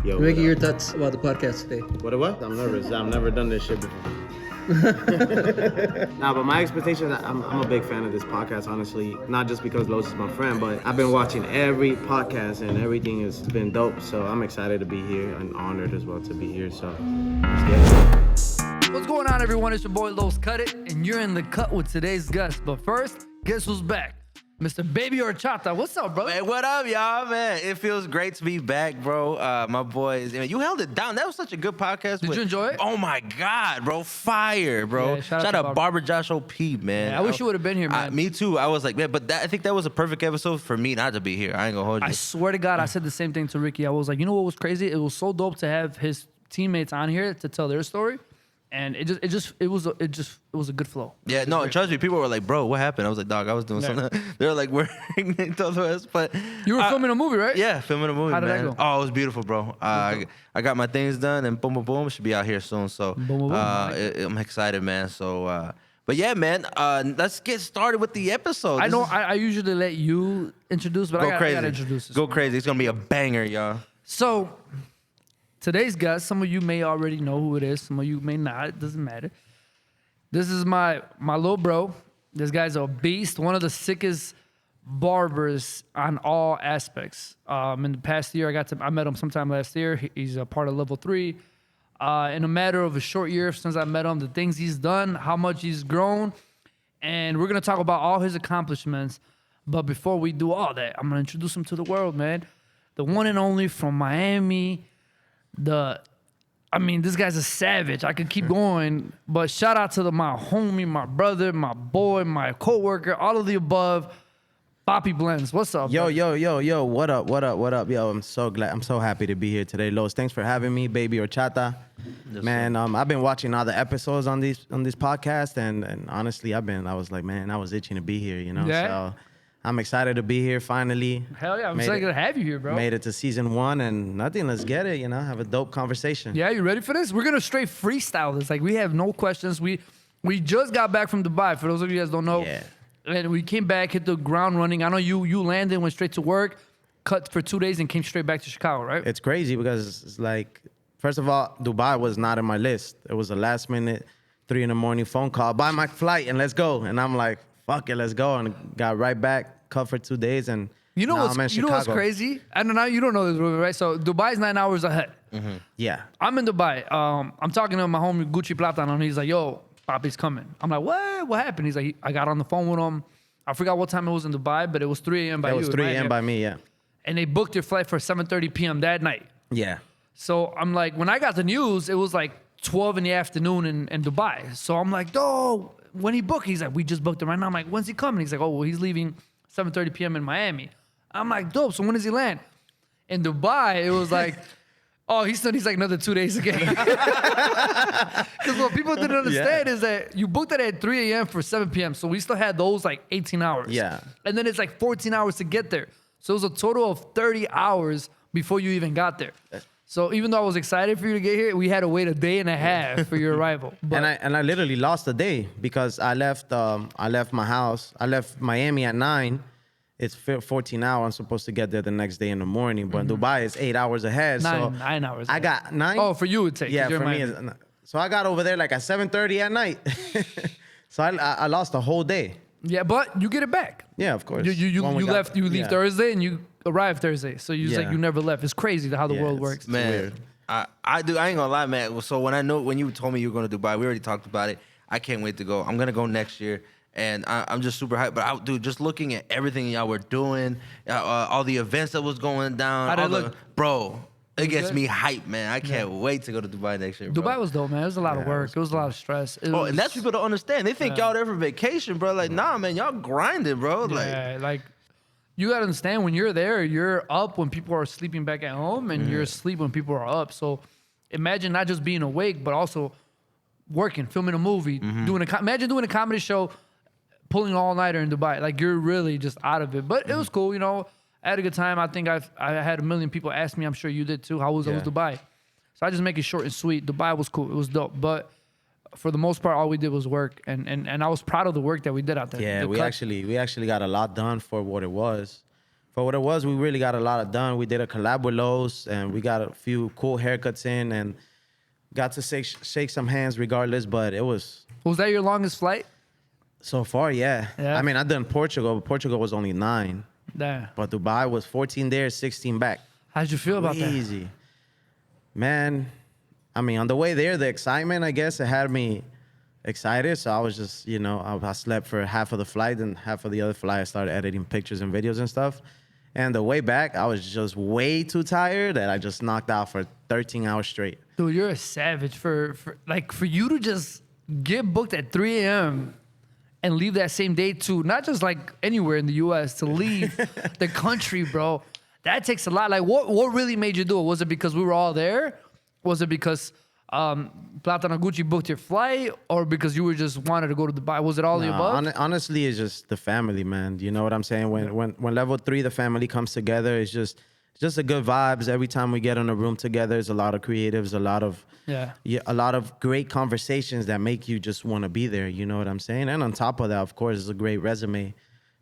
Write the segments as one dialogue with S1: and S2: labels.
S1: Yo,
S2: Ricky, your thoughts about the podcast today?
S1: What? I'm nervous. I've never done this shit before. Nah, but my expectations, I'm a big fan of this podcast, honestly. Not just because Los is my friend, but I've been watching every podcast and everything has been dope. So I'm excited to be here and honored as well to be here. So let's get it.
S3: What's going on, everyone? It's your boy Los Cut It, and you're in the cut with today's guest. But first, guess who's back? Mr. Baby Horchata. What's up, bro?
S4: Man, what up, y'all, man? It feels great to be back, bro. My boys, man, you held it down. That was such a good podcast.
S3: Did you enjoy it?
S4: Oh, my God, bro. Fire, bro.
S3: Yeah,
S4: shout out Barber Josh OP, man.
S3: Yeah, I wish you would have been here, man.
S4: Me too. I was like, man, but I think that was a perfect episode for me not to be here. I ain't gonna hold you.
S3: I swear to God, I said the same thing to Ricky. I was like, you know what was crazy? It was so dope to have his teammates on here to tell their story. And it was a good flow.
S4: Yeah, no, trust me. People were like, "Bro, what happened?" I was like, "Dog, I was doing something." They were like, "We're todo eso," but
S3: you were filming a movie, right?
S4: Yeah, filming a movie.
S3: How did
S4: man.
S3: that go?
S4: Oh, it was beautiful, bro. I got my things done, and boom, boom, boom, should be out here soon. So
S3: Boom, boom, boom.
S4: I'm excited, man. So, but yeah, man, let's get started with the episode.
S3: I know I usually let you introduce, but I gotta introduce this.
S4: Go crazy. It's gonna be a banger, y'all.
S3: So, today's guest, some of you may already know who it is. Some of you may not. It doesn't matter. This is my little bro. This guy's a beast. One of the sickest barbers on all aspects. In the past year, I met him sometime last year. He's a part of Level 3. In a matter of a short year since I met him, the things he's done, how much he's grown, and we're gonna talk about all his accomplishments. But before we do all that, I'm gonna introduce him to the world, man. The one and only from Miami. This guy's a savage. I could keep going, but shout out to my homie, my brother, my boy, my coworker, all of the above. Papi Blendz, what's up?
S1: Yo,
S3: bro?
S1: what up? Yo, I'm so happy to be here today, Los. Thanks for having me, Baby Horchata.
S4: Yes,
S1: Man, I've been watching all the episodes on this podcast, and honestly, I was like, man, I was itching to be here, you know?
S3: Yeah.
S1: So I'm excited to be here finally.
S3: Hell yeah, I'm excited to have you here, bro.
S1: Made it to season 1 and nothing. Let's get it, you know? Have a dope conversation.
S3: Yeah, you ready for this? We're gonna straight freestyle this. Like, we have no questions. We just got back from Dubai. For those of you guys don't know,
S1: Yeah.
S3: and we came back, hit the ground running. I know you landed, went straight to work, cut for 2 days, and came straight back to Chicago, right?
S1: It's crazy because it's like, first of all, Dubai was not in my list. It was a last minute, 3 a.m. phone call, buy my flight and let's go. And I'm like, fuck it, let's go. And got right back, cut for 2 days, and
S3: You know
S1: now I'm in
S3: what's
S1: Chicago.
S3: crazy? I don't know. You don't know this, right? So Dubai's 9 hours ahead.
S1: Yeah.
S3: I'm in Dubai. I'm talking to my homie Gucci Platan, and he's like, "Yo, Papi's coming." I'm like, "What? What happened?" He's like, "I got on the phone with him. I forgot what time it was in Dubai, but it was 3 a.m. by
S1: It
S3: you."
S1: was 3 a.m.
S3: right?
S1: by me, yeah.
S3: And they booked your flight for 7:30 p.m. that night.
S1: Yeah.
S3: So I'm like, when I got the news, it was like 12 in the afternoon in Dubai. So I'm like, "Oh, when he booked?" He's like, "We just booked him right now." I'm like, "When's he coming?" He's like, "Oh, well, he's leaving 7:30 p.m. in Miami." I'm like, "Dope. So when does he land?" In Dubai, it was like, "Oh, he's like another 2 days again." Because what people didn't understand is that you booked it at 3 a.m. for 7 p.m. So we still had those like 18 hours.
S1: Yeah.
S3: And then it's like 14 hours to get there. So it was a total of 30 hours before you even got there. So even though I was excited for you to get here, we had to wait a day and a half for your arrival. But
S1: And I literally lost a day because I left my house. I left Miami at 9. It's 14 hours. I'm supposed to get there the next day in the morning. But in Dubai, it's 8 hours ahead. so
S3: 9 hours.
S1: I got 9.
S3: Oh, for you it takes.
S1: Yeah,
S3: 'cause you're
S1: for me.
S3: Miami.
S1: So I got over there like at 7:30 at night. So I lost a whole day.
S3: Yeah, but you get it back.
S1: Yeah, of course.
S3: You
S1: When we got-
S3: left. You leave
S1: yeah.
S3: Thursday and you arrive Thursday. So you
S1: Yeah.
S3: you never left. It's crazy how the
S1: Yeah,
S3: world
S1: it's-
S3: works.
S4: Man,
S1: weird.
S4: I ain't gonna lie, man. So when you told me you were going to Dubai, we already talked about it. I can't wait to go. I'm gonna go next year, and I'm just super hyped. But dude, just looking at everything y'all were doing, all the events that was going down,
S3: How'd it
S4: all
S3: look?
S4: Bro, it gets
S3: good?
S4: me hyped, man. I can't wait to go to Dubai next year, bro.
S3: Dubai was dope, man. It was a lot of
S1: Yeah, it
S3: work. It was a lot of stress. It
S4: Oh,
S3: was,
S4: and that's people don't understand. They think y'all there for vacation, bro. Like, nah, man, y'all grinding, bro.
S3: Yeah, like you gotta understand when you're there, you're up when people are sleeping back at home, and you're asleep when people are up. So imagine not just being awake, but also working, filming a movie, imagine doing a comedy show, pulling all nighter in Dubai. Like you're really just out of it. But it was cool, you know. I had a good time. I think I had a million people ask me. I'm sure you did too. How was Dubai? So I just make it short and sweet. Dubai was cool. It was dope. But for the most part, all we did was work, and I was proud of the work that we did out there.
S1: Yeah,
S3: The
S1: we
S3: cut-
S1: actually got a lot done for what it was. for what it was, we really got a lot done. We did a collab with Lowe's, and we got a few cool haircuts in, and got to shake some hands regardless. But it was
S3: that your longest flight?
S1: so far, yeah.
S3: Yeah.
S1: I mean, I've done Portugal, but Portugal was only 9.
S3: Damn.
S1: But Dubai was 14 there, 16 back.
S3: How'd you feel about that?
S1: Easy. Man, I mean, on the way there, the excitement, I guess, it had me excited. So I was just, you know, I slept for half of the flight, and half of the other flight, I started editing pictures and videos and stuff. And the way back, I was just way too tired that I just knocked out for 13 hours straight.
S3: Dude, you're a savage for you to just get booked at 3 a.m. and leave that same day to not just like anywhere in the U.S. to leave the country, bro. That takes a lot. Like, what really made you do it? Was it because we were all there? Was it because Plata Noguchi booked your flight, or because you were just wanted to go to Dubai? Was it all the above?
S1: Honestly, it's just the family, man. You know what I'm saying? When level 3, the family comes together, it's just a good vibes. Every time we get in a room together, there's a lot of creatives, a lot of great conversations that make you just want to be there. You know what I'm saying? And on top of that, of course, it's a great resume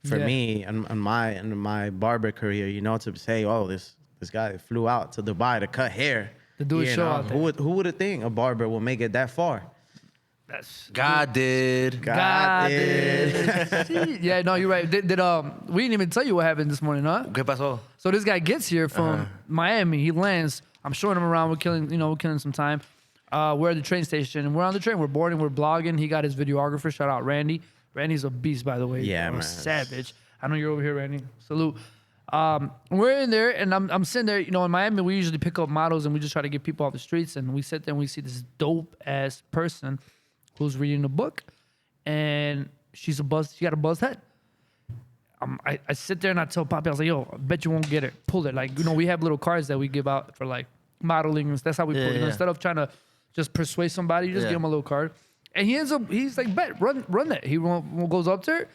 S1: for me and my barber career. You know, to say, oh, this guy flew out to Dubai to cut hair.
S3: To do a show out there.
S1: Who would have think a barber will make it that far?
S4: God did.
S1: God did.
S3: Yeah, no, you're right. We didn't even tell you what happened this morning, huh?
S4: ¿Qué pasó?
S3: So this guy gets here from Miami. He lands. I'm showing him around. We're killing some time. We're at the train station, and we're on the train. We're boarding. We're blogging. He got his videographer. Shout out Randy. Randy's a beast, by the way.
S1: Yeah, man.
S3: Savage. I know you're over here, Randy. Salute. We're in there, and I'm sitting there. You know, in Miami, we usually pick up models, and we just try to get people off the streets. And we sit there, and we see this dope ass person who's reading a book, and she got a buzzed head. I sit there and I tell Papi, I was like, yo, I bet you won't get it. Pull it. Like, you know, we have little cards that we give out for like modeling. That's how we pull it. You know, instead of trying to just persuade somebody, you just give him a little card. And he's like, bet, run that. He goes up to her,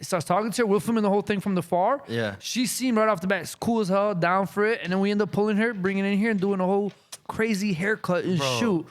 S3: starts talking to her. We're filming the whole thing from the far.
S4: Yeah.
S3: She seemed right off the bat, it's cool as hell, down for it. And then we end up pulling her, bringing her in here and doing a whole crazy haircut and shoot.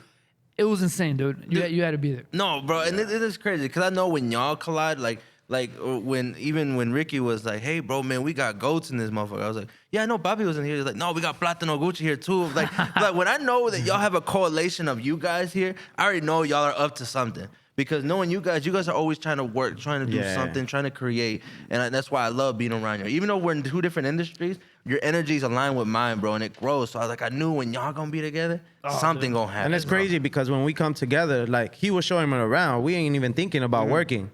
S3: It was insane, dude. You had to be there.
S4: No, bro, and it is crazy because I know when y'all collide, like when Ricky was like, "Hey, bro, man, we got goats in this motherfucker." I was like, "Yeah, I know Bobby was in here." He's like, "No, we got Plata Noguchi here too." Like when I know that y'all have a coalition of you guys here, I already know y'all are up to something. Because knowing you guys are always trying to work, trying to do something, trying to create. And that's why I love being around you. Even though we're in 2 different industries, your energies align with mine, bro, and it grows. So I knew when y'all gonna be together, something gonna happen.
S1: And it's crazy because when we come together, like he was showing me around, we ain't even thinking about working.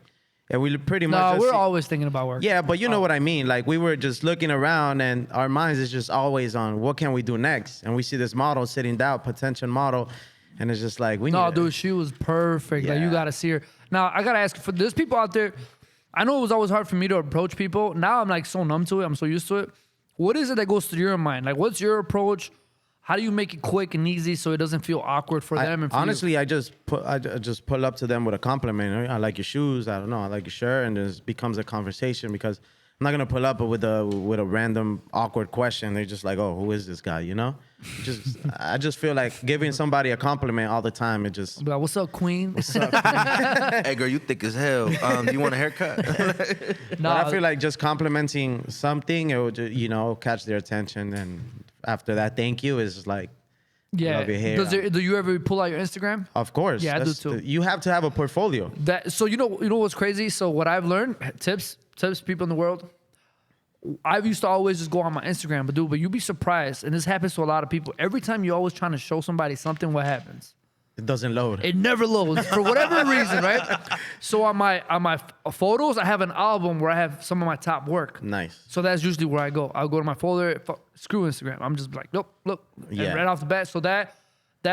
S1: And we pretty much
S3: we're always thinking about work.
S1: Yeah, but you know what I mean. Like we were just looking around, and our minds is just always on what can we do next. And we see this model sitting down, potential model, and it's just like
S3: dude, she was perfect. Like you gotta see her. Now I gotta ask for there's people out there. I know it was always hard for me to approach people. Now I'm like so numb to it. I'm so used to it. What is it that goes through your mind? Like, what's your approach? How do you make it quick and easy so it doesn't feel awkward for them? And for
S1: honestly,
S3: you?
S1: I just pull up to them with a compliment. I like your shoes. I don't know. I like your shirt, and it becomes a conversation because I'm not gonna pull up with a random awkward question. They're just like, "Oh, who is this guy?" You know? I just feel like giving somebody a compliment all the time. It just
S3: like, "What's up, Queen?"
S1: What's up?
S4: Hey, girl, you thick as hell. Do you want a haircut?
S1: No, I feel like just complimenting something, it would just, catch their attention, and after that, thank you is like.
S3: Yeah.
S1: Love your hair.
S3: Do you ever pull out your Instagram?
S1: Of course.
S3: Yeah, I do too.
S1: You have to have a portfolio.
S3: So you know what's crazy? So what I've learned, tips people in the world. I used to always just go on my Instagram, but you'd be surprised, and this happens to a lot of people. Every time you're always trying to show somebody something, what happens?
S1: It doesn't load.
S3: It never loads for whatever reason, right? So on my photos, I have an album where I have some of my top work.
S1: Nice.
S3: So that's usually where I go. I'll go to my folder. Screw Instagram. I'm just like, nope, look,
S1: Yeah.
S3: and right off the bat. So that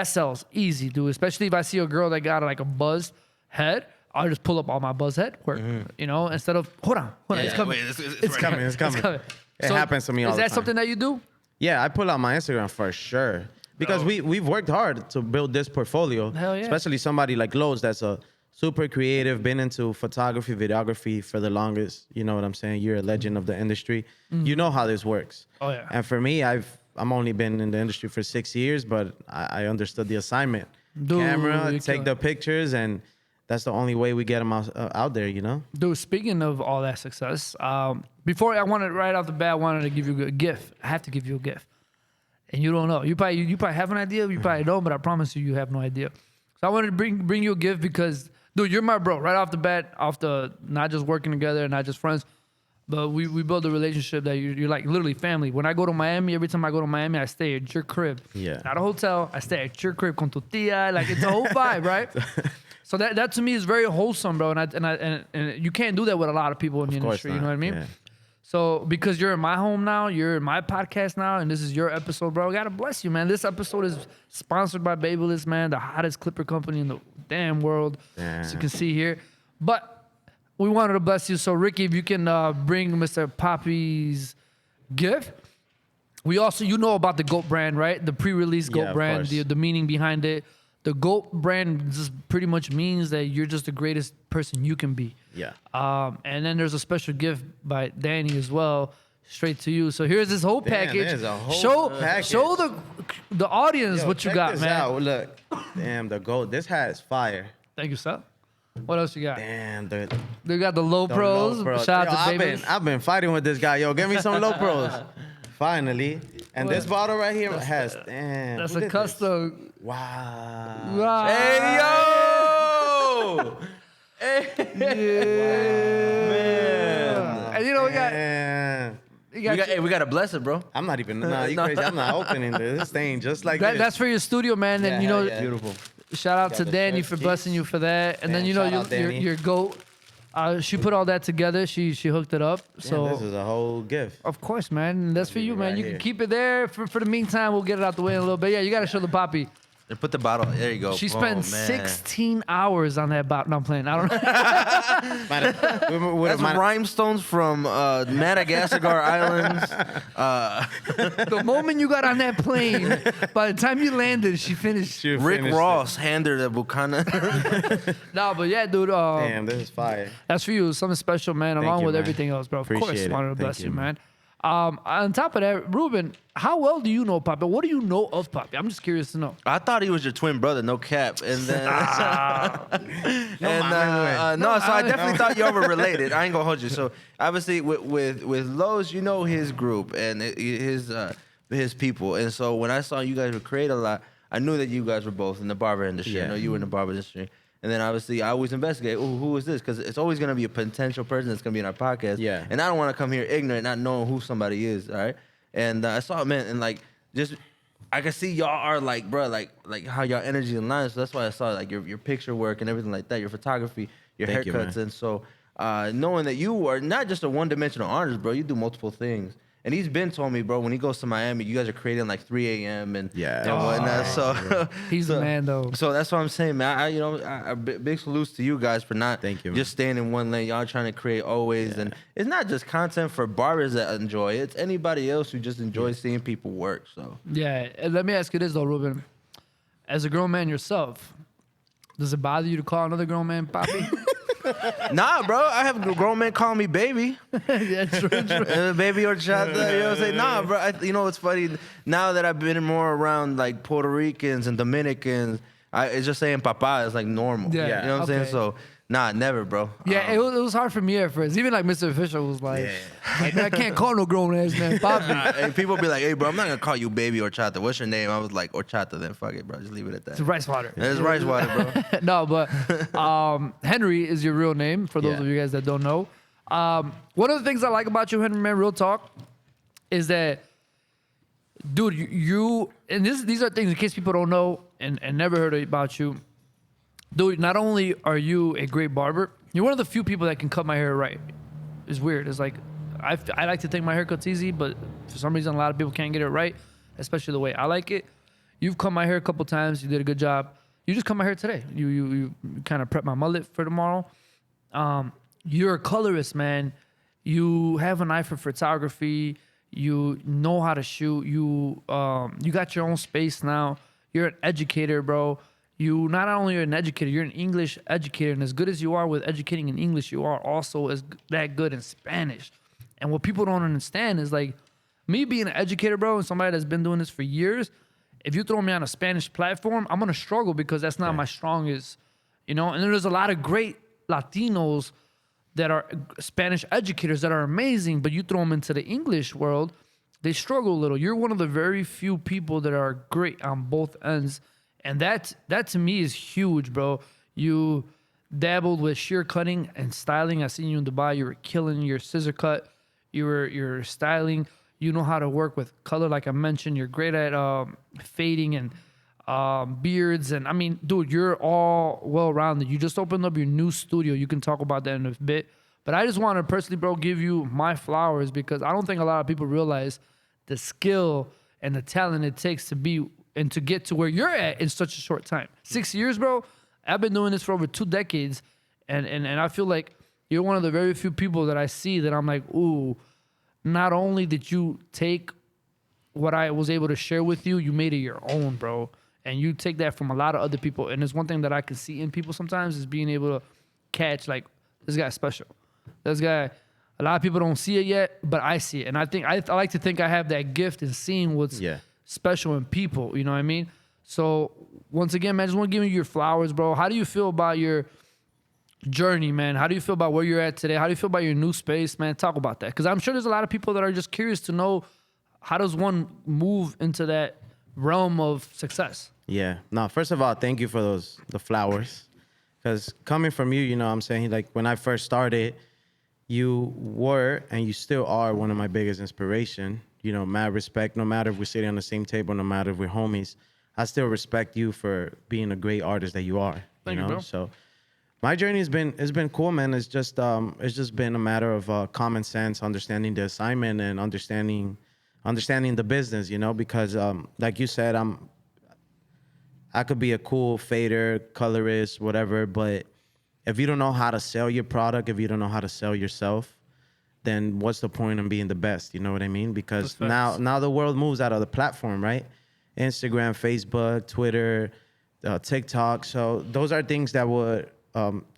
S3: sells easy, dude. Especially if I see a girl that got like a buzzed head, I'll just pull up all my buzz head work. Instead of hold on, it's coming.
S4: Wait,
S1: It's coming. It happens to me all the time.
S3: Is that something that you do?
S1: Yeah, I pull out my Instagram for sure. Because we've worked hard to build this portfolio.
S3: Hell yeah.
S1: Especially somebody like Lowe's that's a super creative, been into photography, videography for the longest. You know what I'm saying? You're a legend of the industry. You know how this works.
S3: Oh, yeah.
S1: And for me, I'm only been in the industry for 6 years, but I understood the assignment.
S3: Dude,
S1: Camera,
S3: you
S1: take the pictures, and that's the only way we get them out there, you know?
S3: Dude, speaking of all that success, before I wanted right off the bat, I wanted to give you a gift. I have to give you a gift, and you don't know. You probably have an idea. You probably don't, but I promise you have no idea. So I wanted to bring you a gift because, dude, you're my bro right off the bat. Off the not just working together, not just friends, but we build a relationship that you're like literally family. When I go to Miami, every time I go to Miami, I stay at your crib.
S1: Yeah.
S3: Not a hotel. I stay at your crib con tu tia. Like it's a whole vibe, right? So that to me is very wholesome, bro. And you can't do that with a lot of people in the industry. You know what I mean?
S1: Yeah.
S3: So because you're in my home now, you're in my podcast now, and this is your episode, bro. Gotta bless you, man. This episode is sponsored by Babyliss, man, the hottest clipper company in the damn world, as you can see here. But we wanted to bless you. So Ricky, if you can bring Mr. Papi's gift. We also, you know about the GOAT brand, right? The pre-release GOAT brand, the meaning behind it. The GOAT brand just pretty much means that you're just the greatest person you can be.
S1: Yeah.
S3: And then there's a special gift by Danny as well, straight to you. So here's this whole package.
S1: There's a whole package.
S3: Show the audience what you got, man.
S1: Out. Look, damn, the GOAT. This hat is fire.
S3: Thank you, sir. What else you got?
S1: Damn,
S3: They got the low pros.
S1: Low pros.
S3: Shout out to
S1: I've been fighting with this guy. Yo, give me some low pros. Finally. And this bottle right here has, damn.
S3: That's a custom.
S1: Wow.
S3: Wow.
S4: Hey yo!
S3: Yeah. And you know we got.
S4: We gotta bless it, bro.
S1: I'm not even. Nah, you crazy. I'm not opening this. This thing just like this.
S3: That's for your studio, man. And you know,
S1: beautiful.
S3: shout out to
S1: the
S3: Danny
S1: chef
S3: for
S1: keys.
S3: blessing you for that. And then you know your GOAT. She put all that together. She hooked it up. So
S1: Damn, this is a whole gift.
S3: of course, man. And that's for you, man.
S1: right
S3: You
S1: here.
S3: can keep it there for the meantime. We'll get it out the way in a little bit. Yeah, you got to show the Papi.
S4: And put the bottle. There you go.
S3: She
S4: Oh,
S3: spent
S4: man.
S3: 16 hours on that bottle. No, I'm playing. I don't know.
S4: That's rhinestones from Madagascar Islands.
S3: The moment you got on that plane, by the time you landed, she finished.
S4: Rick Ross handed the Buchanan.
S3: No, but yeah, dude.
S1: Damn, this is fire.
S3: That's for you. Something special, man, along
S1: you,
S3: with
S1: man.
S3: everything else, bro. Of course,
S1: Appreciate it.
S3: wanted to
S1: Thank
S3: bless
S1: you,
S3: you, man.
S1: man.
S3: On top of that, Ruben, how well do you know Papi? What do you know of Papi? I'm just curious to know.
S4: I thought he was your twin brother, no cap. And then, so I definitely thought y'all were related. I ain't gonna hold you. So obviously, with Lowe's, you know his group and his people. And so when I saw you guys would create a lot, I knew that you guys were both in the barber industry.
S1: Yeah.
S4: I know you were in the barber industry. And then obviously I always investigate, who is this? Because it's always going to be a potential person that's going to be in our podcast.
S1: Yeah.
S4: And I don't want to come here ignorant, not knowing who somebody is, all right? And I saw it, man, and like, just, I can see y'all are like, bro, like how y'all energy aligns. So that's why I saw like your picture work and everything like that, your photography, your
S1: Thank you,
S4: haircuts.
S1: man.
S4: And so knowing that you are not just a one-dimensional artist, bro, you do multiple things. And he's been told me, bro, when he goes to Miami, you guys are creating like 3 a.m. and whatnot. So
S3: He's the man, though.
S4: So that's what I'm saying, man. I big salutes to you guys for not
S1: Thank you, man.
S4: just staying in one lane. Y'all trying to create always, and it's not just content for barbers that enjoy it. It's anybody else who just enjoys seeing people work. So
S3: Yeah, and let me ask you this, though, Ruben. As a grown man yourself, does it bother you to call another grown man Papi?
S4: nah, bro, I have a grown man call me baby.
S3: Yeah, true.
S4: Baby or chata, you know what I'm saying? Nah, bro. You know what's funny? Now that I've been more around like Puerto Ricans and Dominicans, it's just saying papa is like normal.
S3: Yeah.
S4: You know what I'm saying?
S3: Okay.
S4: So, nah, never, bro.
S3: Yeah, it was hard for me at first. Even like Mr. Official was like, I can't call no grown ass man Papi.
S4: And people be like, hey, bro, I'm not going to call you baby or chata. What's your name? I was like, Horchata. Then fuck it, bro. Just leave it at that.
S3: It's rice water.
S4: It's rice water, bro.
S3: No, but Henry is your real name for those of you guys that don't know. One of the things I like about you, Henry, man, real talk, is that, dude, you and these are things in case people don't know and never heard about you. Dude, not only are you a great barber, you're one of the few people that can cut my hair right. It's weird. It's like I like to think my haircut's easy, but for some reason a lot of people can't get it right, especially the way I like it. You've cut my hair a couple times. You did a good job. You just cut my hair today. You kind of prepped my mullet for tomorrow. You're a colorist, man. You have an eye for photography. You know how to shoot. You got your own space now. You're an educator, bro. You not only are an educator, you're an English educator. And as good as you are with educating in English, you are also that good in Spanish. And what people don't understand is like me being an educator, bro, and somebody that's been doing this for years, if you throw me on a Spanish platform, I'm going to struggle because that's not my strongest, you know. And there's a lot of great Latinos that are Spanish educators that are amazing, but you throw them into the English world, they struggle a little. You're one of the very few people that are great on both ends, and that to me is huge, bro. You dabbled with shear cutting and styling. I seen you in Dubai. You were killing your scissor cut. You're styling. You know how to work with color, like I mentioned. You're great at fading and beards, and I mean, dude, you're all well-rounded. You just opened up your new studio. You can talk about that in a bit. But I just want to personally, bro, give you my flowers because I don't think a lot of people realize the skill and the talent it takes to be and to get to where you're at in such a short time. 6 years, bro. I've been doing this for over 2 decades, and I feel like you're one of the very few people that I see that I'm like, ooh, not only did you take what I was able to share with you, you made it your own, bro. And you take that from a lot of other people. And there's one thing that I can see in people sometimes is being able to catch, like, this guy's special. This guy, a lot of people don't see it yet, but I see it. And I think I like to think I have that gift in seeing what's special in people. You know what I mean? So once again, man, I just want to give you your flowers, bro. How do you feel about your journey, man? How do you feel about where you're at today? How do you feel about your new space, man? Talk about that. Because I'm sure there's a lot of people that are just curious to know how does one move into that realm of success?
S1: Yeah. No, first of all, thank you for the flowers. Because coming from you, you know what I'm saying? Like, when I first started, you were and you still are one of my biggest inspiration. You know, mad respect. No matter if we're sitting on the same table, no matter if we're homies, I still respect you for being a great artist that you are.
S3: Thank you, bro.
S1: So my journey has been cool, man. It's just been a matter of common sense, understanding the assignment and understanding the business, you know, because like you said, I could be a cool fader, colorist, whatever, but if you don't know how to sell your product, if you don't know how to sell yourself, then what's the point in being the best? You know what I mean? Because now the world moves out of the platform, right? Instagram, Facebook, Twitter, TikTok. So those are things that would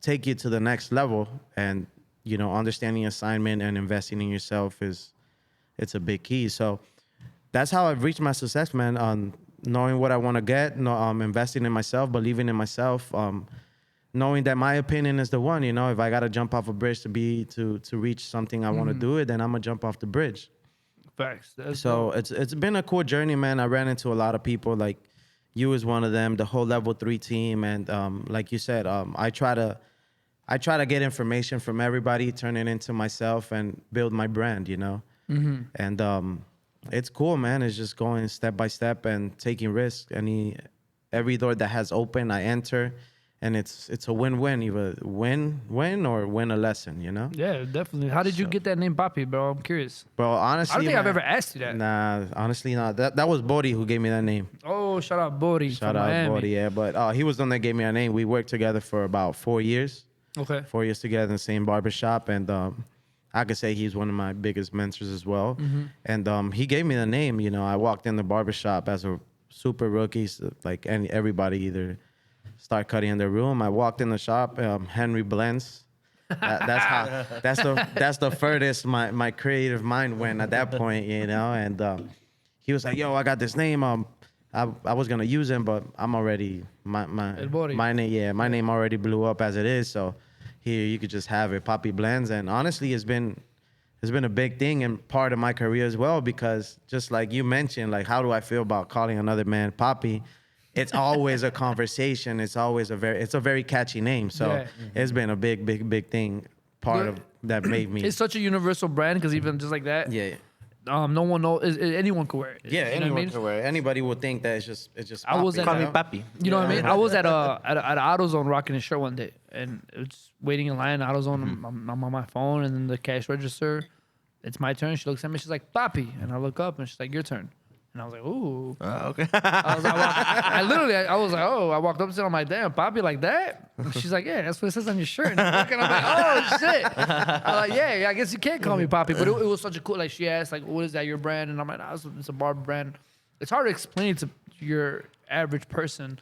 S1: take you to the next level. And, you know, understanding assignment and investing in yourself it's a big key. So that's how I've reached my success, man. Knowing what I want to get, investing in myself, believing in myself, knowing that my opinion is the one. You know, if I got to jump off a bridge to reach something I want to do it, then I'm gonna jump off the bridge.
S3: Facts.
S1: So it's been a cool journey, man. I ran into a lot of people, like you is one of them, the whole level 3 team, and like you said, I try to get information from everybody, turn it into myself, and build my brand. You know, and it's cool, man. It's just going step by step and taking risks. Every door that has opened, I enter, and it's a win-win. Either win or win a lesson, you know?
S3: Yeah, definitely. How did you get that name Papi, bro? I'm curious.
S1: Bro, honestly,
S3: I don't think I've
S1: man,
S3: ever asked you that.
S1: Nah, honestly not. That was Bodhi who gave me that name.
S3: Oh, shout out Bodhi.
S1: Shout out
S3: Miami.
S1: Bodhi, yeah. But he was the one that gave me a name. We worked together for about 4 years.
S3: Okay.
S1: 4 years together in the same barbershop, and I could say he's one of my biggest mentors as well. And he gave me the name. You know, I walked in the barbershop as a super rookie, so like everybody either start cutting in their room. I walked in the shop, Henry Blendz. That's the furthest my creative mind went at that point, you know. And he was like, "Yo, I got this name. I was gonna use him, but I'm already my name. Yeah, my name already blew up as it is. So here you could just have it, Papi Blendz. And honestly, it's been a big thing and part of my career as well, because just like you mentioned, like, how do I feel about calling another man Papi? It's always a conversation. It's always a very catchy name. So it's been a big thing. Part of that made me.
S3: It's such a universal brand because even just like that.
S1: Yeah.
S3: No one knows. Anyone could wear it.
S1: Yeah, anyone could wear it. Anybody would think that it's just. Papi,
S3: I was at
S4: Call me Papi.
S3: You know what I mean? I was at AutoZone rocking his shirt one day, and it's waiting in line at AutoZone. I'm on my phone, and then the cash register. It's my turn. She looks at me. She's like, "Papi," and I look up, and she's like, "Your turn." And I was like, "Ooh."
S4: Okay.
S3: I was like, "Oh." I walked up to her. I'm like, "Damn, Papi like that?" She's like, "Yeah, that's what it says on your shirt." And I'm like, "Oh shit." I'm like, "Yeah, I guess you can't call me Papi." But it was such a cool. Like, she asked, like, "What is that? Your brand?" And I'm like, "Nah, it's a barber brand." It's hard to explain to your average person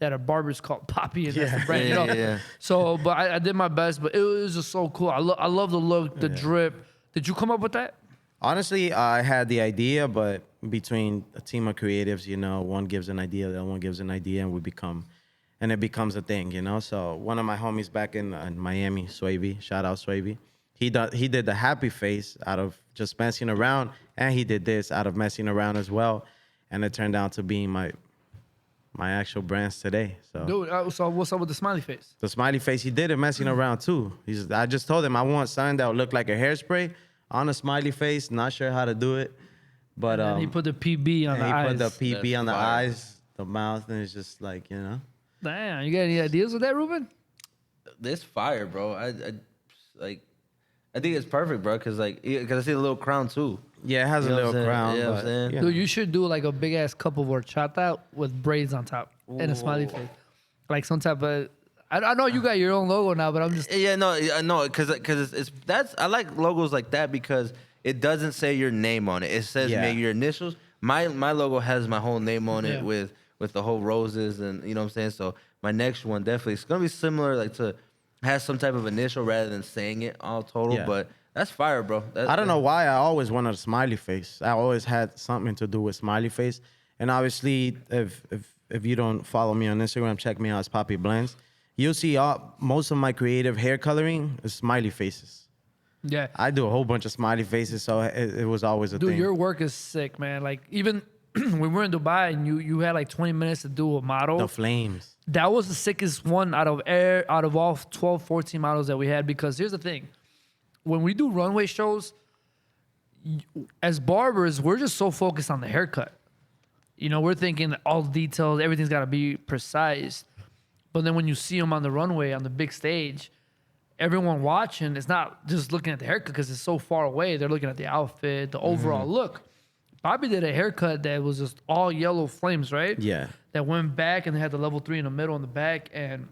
S3: that a barber's called Papi and that's the brand, you know.
S4: Yeah.
S3: So, but I did my best. But it was just so cool. I love the look, the drip. Did you come up with that?
S1: Honestly, I had the idea, but between a team of creatives, you know, one gives an idea, the other one gives an idea, and we become and it becomes a thing, you know. So one of my homies back in Miami, Swavy, shout out Swavy, he did the happy face out of just messing around, and he did this out of messing around as well, and it turned out to being my actual brands today. So
S3: Dude, so what's up with the smiley face?
S1: the smiley face, he did it messing around too. I just told him I want something that would look like a hairspray on a smiley face. Not sure how to do it, but
S3: And he put the PB on the
S1: he
S3: eyes.
S1: put the PP
S4: That's
S1: on the
S4: fire.
S1: eyes, the mouth, and it's just like, you know.
S3: Damn, you got any ideas with that, Ruben?
S4: This fire, bro. I think it's perfect, bro. Cause I see the little crown too.
S1: Yeah, it has
S4: You
S1: a
S4: know what
S1: little
S4: I'm saying?
S1: crown,
S4: Yeah, I'm
S1: but
S4: saying.
S1: you know.
S3: Dude, you should do like a big ass cup of horchata with braids on top and a smiley face, like some type of. I know you got your own logo now, but I'm just.
S4: Yeah, no, cause it's that's I like logos like that because it doesn't say your name on it. It says
S1: Yeah.
S4: maybe your initials. My logo has my whole name on it
S3: Yeah.
S4: with the whole roses and you know what I'm saying. So my next one definitely it's gonna be similar, like to has some type of initial rather than saying it all total.
S1: Yeah.
S4: But that's fire, bro.
S1: I don't know why I always wanted a smiley face. I always had something to do with smiley face. And obviously, if you don't follow me on Instagram, check me out as Papi Blendz. You'll see most of my creative hair coloring is smiley faces.
S3: Yeah.
S1: I do a whole bunch of smiley faces, so it was always a
S3: Dude,
S1: thing.
S3: your work is sick, man. Like even when we were in Dubai and you had like 20 minutes to do a model.
S1: The flames.
S3: That was the sickest one out of all 12, 14 models that we had. Because here's the thing. When we do runway shows, as barbers, we're just so focused on the haircut. You know, we're thinking that all the details, everything's got to be precise. But then when you see them on the runway, on the big stage, everyone watching is not just looking at the haircut because it's so far away. They're looking at the outfit, the overall look. Bobby did a haircut that was just all yellow flames, right?
S1: Yeah.
S3: That went back and they had the level 3 in the middle and the back. And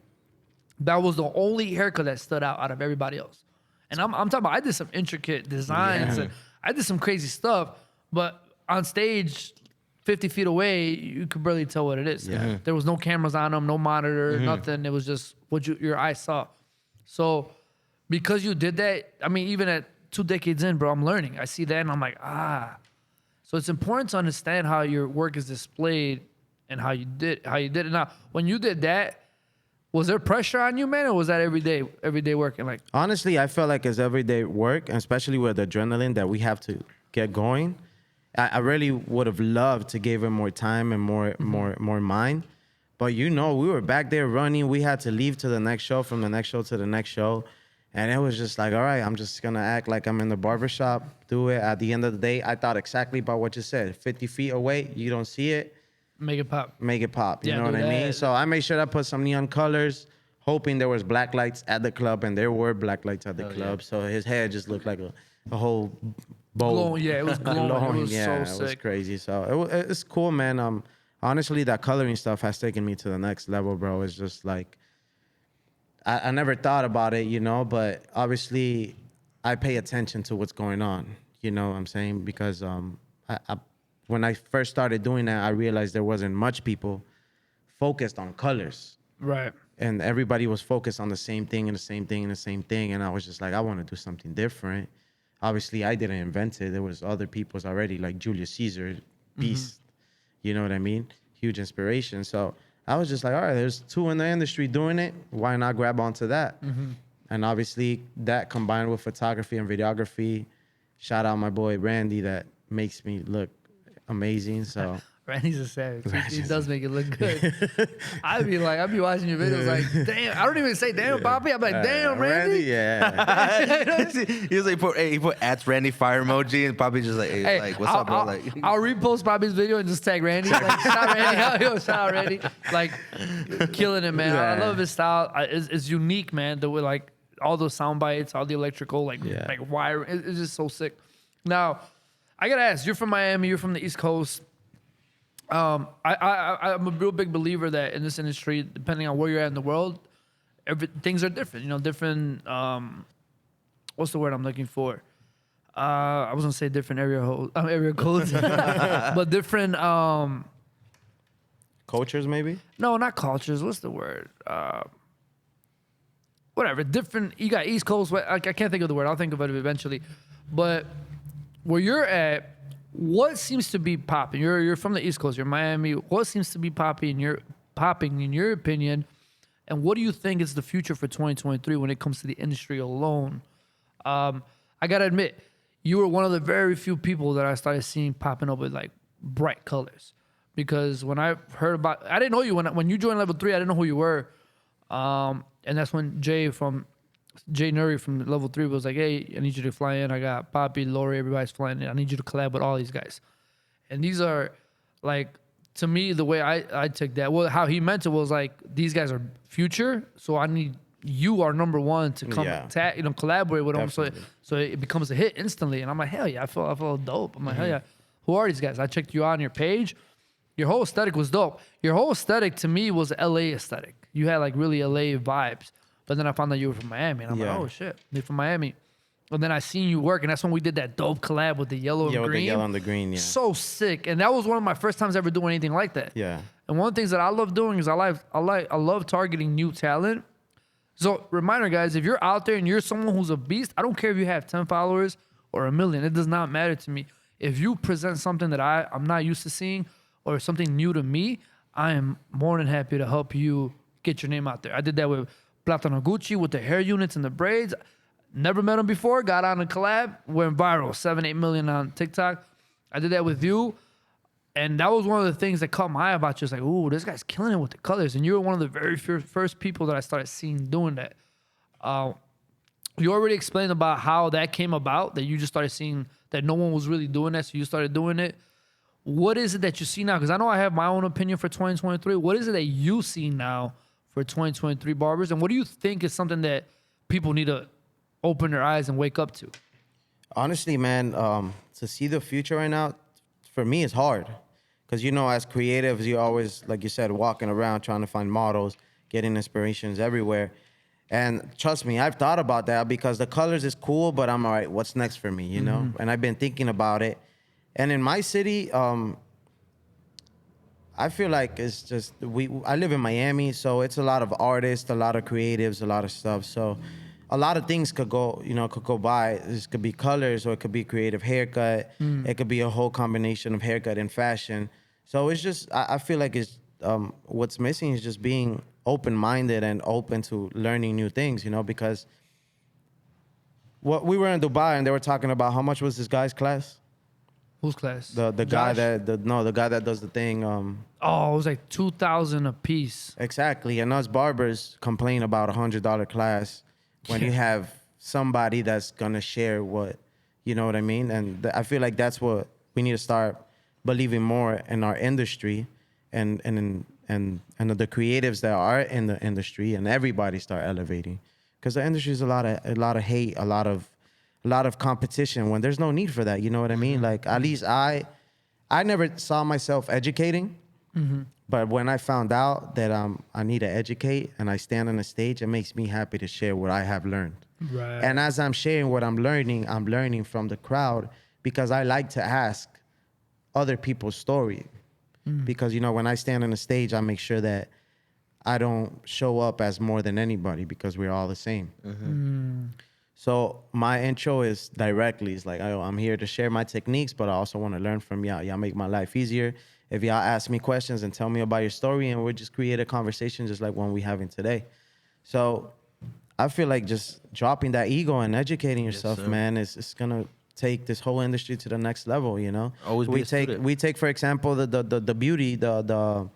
S3: that was the only haircut that stood out of everybody else. And I'm talking about, I did some intricate designs and I did some crazy stuff, but on stage, 50 feet away, you could barely tell what it is.
S1: Yeah.
S3: There was no cameras on them, no monitor, nothing. It was just what your eyes saw. So because you did that, I mean, even at 2 decades in, bro, I'm learning. I see that and I'm like, So it's important to understand how your work is displayed and how you did it. Now, when you did that, was there pressure on you, man, or was that everyday work? And like,
S1: Honestly, I felt like it's everyday work, and especially with adrenaline that we have to get going. I really would have loved to give him more time and more mind. But you know, we were back there running. We had to leave to the next show, from the next show to the next show. And it was just like, all right, I'm just going to act like I'm in the barbershop, do it. At the end of the day, I thought exactly about what you said. 50 feet away, you don't see it,
S3: make it pop.
S1: make it pop. You
S3: Yeah,
S1: know what
S3: dude,
S1: I mean?
S3: that-
S1: So I made sure I put some neon colors, hoping there was black lights at the club, and there were black lights at the club. So his head just looked like a whole bowl.
S3: Glowing, yeah, it was glowing. It was
S1: yeah,
S3: so
S1: it was
S3: sick.
S1: crazy. So it's cool, man. Honestly, that coloring stuff has taken me to the next level, bro. It's just like, I never thought about it, you know, but obviously I pay attention to what's going on, you know what I'm saying? Because when I first started doing that, I realized there wasn't much people focused on colors.
S3: Right.
S1: And everybody was focused on the same thing and the same thing and the same thing. And I was just like, I want to do something different. Obviously, I didn't invent it. There was other people's already, like Julius Caesar, beast. You know what I mean? Huge inspiration. So I was just like, all right, there's 2 in the industry doing it. Why not grab onto that? And obviously, that combined with photography and videography, shout out my boy Randy, that makes me look amazing. So
S3: Randy's a savage. He does make it look good. I'd be watching your videos like, damn. I don't even say damn, Papi. I'm like, damn, Randy.
S1: yeah.
S4: He was like, he put at Randy fire emoji, and Papi just like, hey, like, what's up, bro? Like,
S3: I'll repost Papi's video and just tag Randy. Like, shout out Randy. Yo, shout out Randy. Like, killing it, man. I
S1: Yeah.
S3: love his style. It's unique, man. The way, like, all those sound bites, all the electrical, like wire. It's just so sick. Now, I gotta ask. You're from Miami. You're from the East Coast. I'm a real big believer that in this industry, depending on where you're at in the world, things are different. You know, different. What's the word I'm looking for? I was gonna say different area codes, but different.
S1: Cultures, maybe?
S3: No, not cultures. What's the word? Whatever. Different. You got East Coast. I can't think of the word. I'll think of it eventually. But where you're at, what seems to be popping? You're from the East Coast. You're Miami. What seems to be popping in your opinion? And what do you think is the future for 2023 when it comes to the industry alone? I gotta admit, you were one of the very few people that I started seeing popping up with like bright colors. Because when I heard about, I didn't know you when you joined level 3. I didn't know who you were, and that's when Jay Nuri from level 3 was like, "Hey, I need you to fly in. I got Papi, Lori, everybody's flying in. I need you to collab with all these guys." And these are like, to me, the way I took that. Well, how he meant it was like, these guys are future, so I need you are number one to come collaborate with them, so it becomes a hit instantly. And I'm like, hell yeah, I feel dope. I'm like, hell yeah, who are these guys? I checked you out on your page. Your whole aesthetic was dope. Your whole aesthetic to me was LA aesthetic. You had like really LA vibes. But then I found out you were from Miami, and I'm like, oh shit, you're from Miami. And then I seen you work, and that's when we did that dope collab with the yellow and green.
S1: With the yellow and the green, yeah.
S3: So sick. And that was one of my first times ever doing anything like that.
S1: Yeah.
S3: And one of the things that I love doing is I love targeting new talent. So reminder, guys, if you're out there and you're someone who's a beast, I don't care if you have 10 followers or 1 million. It does not matter to me. If you present something that I'm not used to seeing or something new to me, I am more than happy to help you get your name out there. I did that with Platano Gucci with the hair units and the braids. Never met him before. Got on a collab. Went viral. 7-8 million on TikTok. I did that with you. And that was one of the things that caught my eye about you. It's like, ooh, this guy's killing it with the colors. And you were one of the very first people that I started seeing doing that. You already explained about how that came about, that you just started seeing that no one was really doing that, so you started doing it. What is it that you see now? Because I know I have my own opinion for 2023. What is it that you see now for 2023 barbers? And what do you think is something that people need to open their eyes and wake up to?
S1: Honestly, man, to see the future right now, for me, it's hard. Because, you know, as creatives, you always, like you said, walking around trying to find models, getting inspirations everywhere. And trust me, I've thought about that because the colors is cool, but I'm all right, what's next for me, you know? And I've been thinking about it. And in my city, I feel like it's just, I live in Miami, so it's a lot of artists, a lot of creatives, a lot of stuff. So a lot of things could go by. This could be colors, or it could be creative haircut. It could be a whole combination of haircut and fashion. So it's just, I feel like it's, what's missing is just being open-minded and open to learning new things, you know, because we were in Dubai and they were talking about how much was this guy's class?
S3: Whose class?
S1: The guy the guy that does the thing.
S3: It was like $2,000 a piece.
S1: Exactly, and us barbers complain about $100 class when you have somebody that's gonna share what, you know what I mean? And I feel like that's what we need to start believing more in our industry, and the creatives that are in the industry, and everybody start elevating, because the industry is a lot of hate, a lot of competition when there's no need for that. You know what I mean? Like, at least I never saw myself educating, but when I found out that I need to educate and I stand on the stage, it makes me happy to share what I have learned.
S3: Right.
S1: And as I'm sharing what I'm learning from the crowd, because I like to ask other people's story. Because, you know, when I stand on the stage, I make sure that I don't show up as more than anybody, because we're all the same. So my intro is directly, it's like, I'm here to share my techniques, but I also want to learn from y'all. Y'all make my life easier. If y'all ask me questions and tell me about your story, and we'll just create a conversation just like one we having today. So I feel like just dropping that ego and educating yourself, man, it's going to take this whole industry to the next level, you know?
S4: Always be a student.
S1: We take, for example, the beauty, the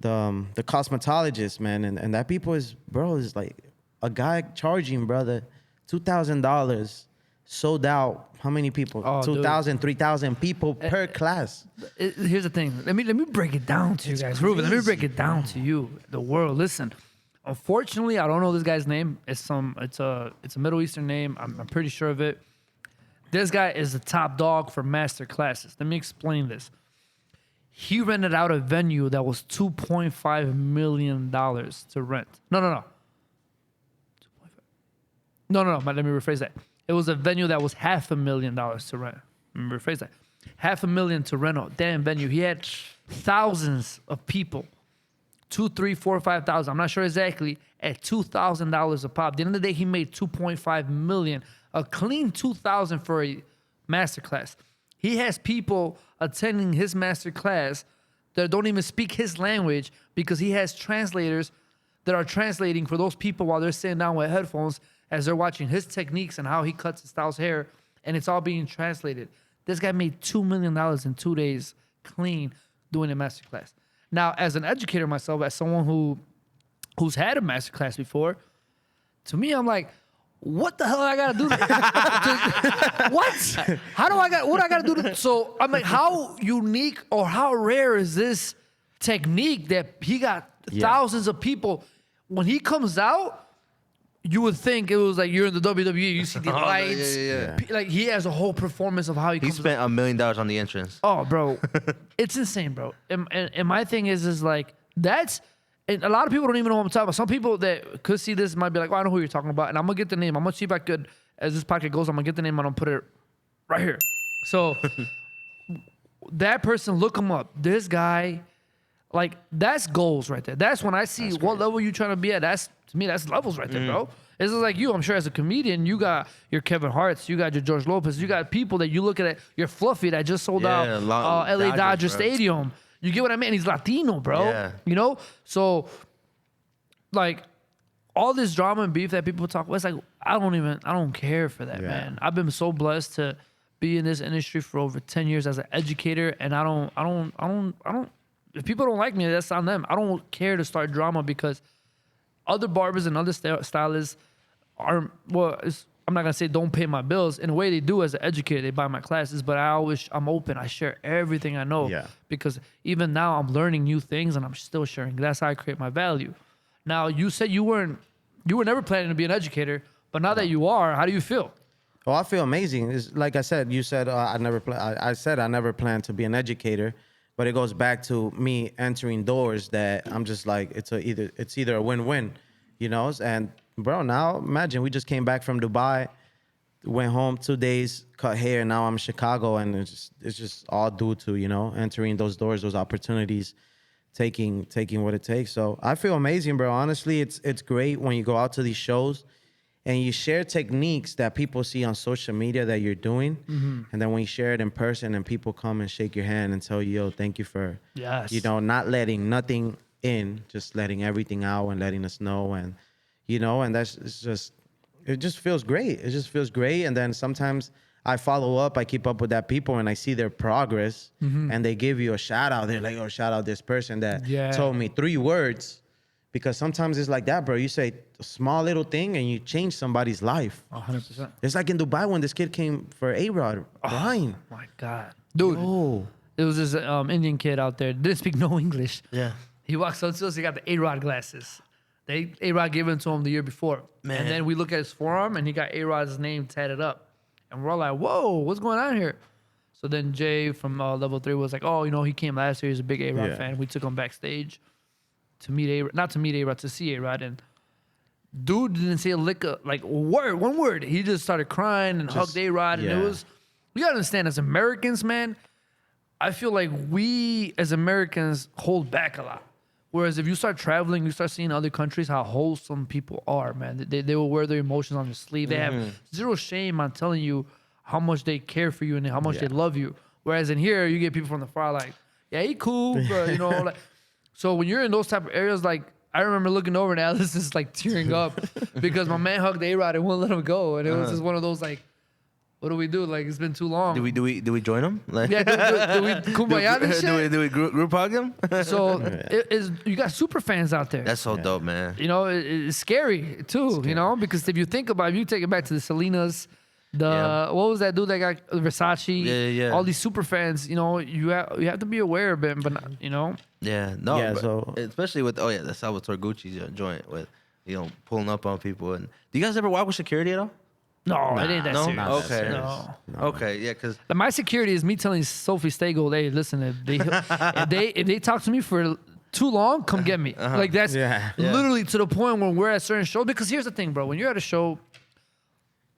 S1: cosmetologist, man, and that people is like a guy charging, brother, $2,000, sold out. How many people? 2,000, 3,000 people per class.
S3: Here's the thing. Let me break it down to you guys. Ruben, let me break it down to you, the world. Listen, unfortunately, I don't know this guy's name. It's a Middle Eastern name. I'm pretty sure of it. This guy is the top dog for master classes. Let me explain this. He rented out a venue that was $2.5 million to rent. No. No. Let me rephrase that. It was a venue that was $500,000 to rent. Let me rephrase that. $500,000 to rent a damn venue. He had thousands of people. 2, 3, 4, 5,000. I'm not sure exactly. At $2,000 a pop. At the end of the day, he made $2.5 million. A clean $2,000 for a masterclass. He has people attending his masterclass that don't even speak his language, because he has translators that are translating for those people while they're sitting down with headphones as they're watching his techniques and how he cuts and styles hair, and it's all being translated. This guy made $2 million in 2 days clean doing a masterclass. Now, as an educator myself, as someone who's had a masterclass before, to me, I'm like, what the hell I gotta do? What? What I gotta do? So I'm like, how unique or how rare is this technique that he got thousands of people? When he comes out, you would think it was like you're in the WWE. You see the lights. Like he has a whole performance of how he comes
S4: spent $1 million on the entrance.
S3: Oh, bro. It's insane, bro. And my thing is like, that's... And a lot of people don't even know what I'm talking about. Some people that could see this might be like, oh, I know who you're talking about. And I'm going to get the name. I'm going to see if I could, as this podcast goes, I'm going to get the name and I'm going to put it right here. So that person, look him up. This guy, like, that's goals right there. That's when I see what level you're trying to be at. That's, to me, that's levels right there, bro. This is like you. I'm sure as a comedian, you got your Kevin Hart's, you got your George Lopez, you got people that you look at, your Fluffy that just sold out LA Dodger Stadium. You get what I mean? He's Latino, bro.
S4: Yeah.
S3: You know? So, like, all this drama and beef that people talk about, it's like, I don't care for that, man. I've been so blessed to be in this industry for over 10 years as an educator, and I don't, if people don't like me, that's on them. I don't care to start drama because other barbers and other stylists are, well, I'm not gonna say don't pay my bills. In a way, they do as an educator. They buy my classes, but I'm open. I share everything I know because even now I'm learning new things and I'm still sharing. That's how I create my value. Now, you said you were never planning to be an educator, but now that you are, how do you feel?
S1: Oh, I feel amazing. It's, like I said, you said I said I never planned to be an educator, but it goes back to me entering doors that I'm just like it's either a win-win, you know, and. Bro, now imagine we just came back from Dubai, went home 2 days, cut hair. Now I'm in Chicago, and it's just all due to, you know, entering those doors, those opportunities, taking what it takes. So I feel amazing, bro. Honestly, it's great when you go out to these shows and you share techniques that people see on social media that you're doing, and then when you share it in person and people come and shake your hand and tell you, yo, thank you for, you know, not letting nothing in, just letting everything out and letting us know and. You know, and it just feels great. It just feels great. And then sometimes I follow up, I keep up with that people and I see their progress and they give you a shout out. They're like, oh, shout out this person that told me 3 words. Because sometimes it's like that, bro. You say a small little thing and you change somebody's life.
S3: 100%.
S1: It's like in Dubai when this kid came for A-Rod, Brian.
S3: Oh, my God. Dude, it was this Indian kid out there. Didn't speak no English.
S4: Yeah.
S3: He walks up to us, he got the A-Rod glasses. A-Rod gave it to him the year before. Man. And then we look at his forearm, and he got A-Rod's name tatted up. And we're all like, whoa, what's going on here? So then Jay from Level 3 was like, oh, you know, he came last year. He's a big A-Rod fan. We took him backstage to meet A-Rod. Not to meet A-Rod, to see A-Rod. And dude didn't say a lick of, like, one word. He just started crying and hugged A-Rod. And it was, you got to understand, as Americans, man, I feel like we, as Americans, hold back a lot. Whereas if you start traveling, you start seeing other countries, how wholesome people are, man. They will wear their emotions on their sleeve. They have zero shame on telling you how much they care for you and how much they love you. Whereas in here, you get people from the far like, yeah, he cool, but you know, like. So when you're in those type of areas, like I remember looking over and Alice is like tearing up because my man hugged A-Rod and wouldn't let him go, and it was just one of those like. What do we do? Like it's been too long.
S4: Do we join him? Like,
S3: yeah, do we kumbaya and shit?
S4: Do we group hug him?
S3: So you got super fans out there.
S4: That's so dope, man.
S3: You know, it's scary too. You know, because if you think about it, you take it back to the Selenas, what was that dude that got Versace? All these super fans. You know, you have to be aware of it, but not, you know.
S4: Yeah, no. Yeah, so especially with the Salvatore Gucci joint with pulling up on people. And do you guys ever walk with security at all?
S3: No, it ain't that serious.
S4: Okay.
S3: No.
S4: Okay, yeah, because
S3: my security is me telling Sophie Stagel, hey, listen, if they talk to me for too long, come get me. Like that's literally to the point when we're at certain shows. Because here's the thing, bro. When you're at a show,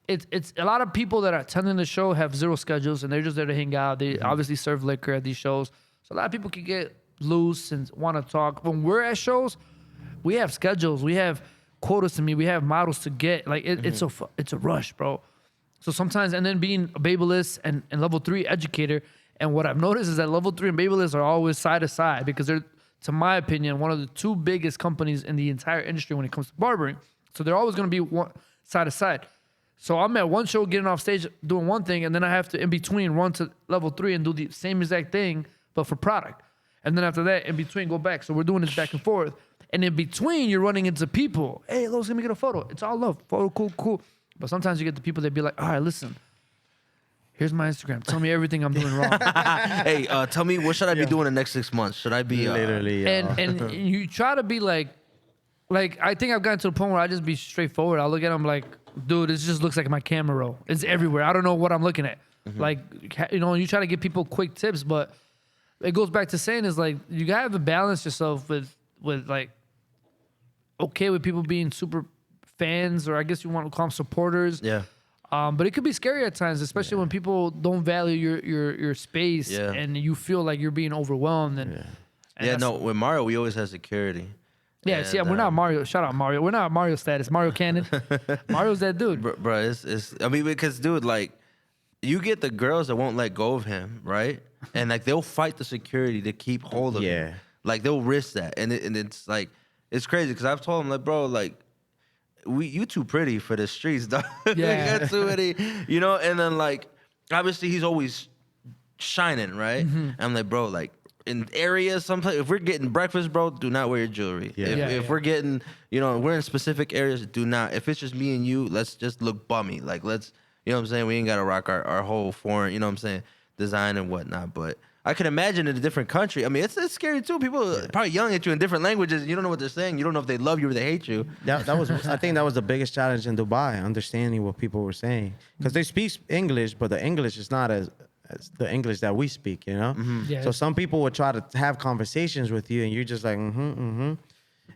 S3: it's a lot of people that are attending the show have zero schedules and they're just there to hang out. They obviously serve liquor at these shows. So a lot of people can get loose and want to talk. When we're at shows, we have schedules. We have quotas to meet. We have models to get. Like it's a rush, bro. So sometimes, and then being a Babylist and level 3 educator, and what I've noticed is that level 3 and Babylist are always side to side because they're to my opinion, one of the two biggest companies in the entire industry when it comes to barbering. So they're always going to be one side to side. So I'm at one show getting off stage doing one thing, and then I have to, in between, run to level 3 and do the same exact thing, but for product. And then after that, in between, go back. So we're doing this back and forth. And in between, you're running into people. Hey, Los, let me get a photo. It's all love. Photo, cool. But sometimes you get the people that be like, all right, listen, here's my Instagram. Tell me everything I'm doing wrong.
S4: Hey, tell me, what should I be doing the next 6 months? Should I be
S1: Literally.
S3: And you try to be like, I think I've gotten to the point where I just be straightforward. I look at them like, dude, this just looks like my camera roll. It's everywhere. I don't know what I'm looking at. Like, you know, you try to give people quick tips, but it goes back to saying is like, you gotta have to balance yourself with like, okay with people being super fans, or I guess you want to call them supporters.
S4: Yeah.
S3: But it could be scary at times, especially when people don't value your space and you feel like you're being overwhelmed. And
S4: No, with Mario, we always have security.
S3: yeah, see, we're not Mario. Shout out Mario. We're not Mario status. Mario Cannon. Mario's that dude.
S4: Bro, it's I mean, because dude, like, you get the girls that won't let go of him, right? And like they'll fight the security to keep hold of him. Like they'll risk that, and it's like it's crazy because I've told him like, bro, like, you too pretty for the streets, dog.
S3: Yeah.
S4: You got too many, you know. And then like, obviously he's always shining, right? And I'm like, bro, like in areas, sometimes if we're getting breakfast, bro, do not wear your jewelry. If we're getting, you know, we're in specific areas, do not. If it's just me and you, let's just look bummy. Like let's, you know what I'm saying? We ain't gotta rock our whole foreign, you know what I'm saying, design and whatnot. But I can imagine in a different country. I mean, it's scary too. People probably yelling at you in different languages. You don't know what they're saying. You don't know if they love you or they hate you.
S1: That was I think that was the biggest challenge in Dubai, understanding what people were saying, because they speak English, but the English is not as the English that we speak, you know.
S3: Yeah.
S1: So some people would try to have conversations with you, and you're just like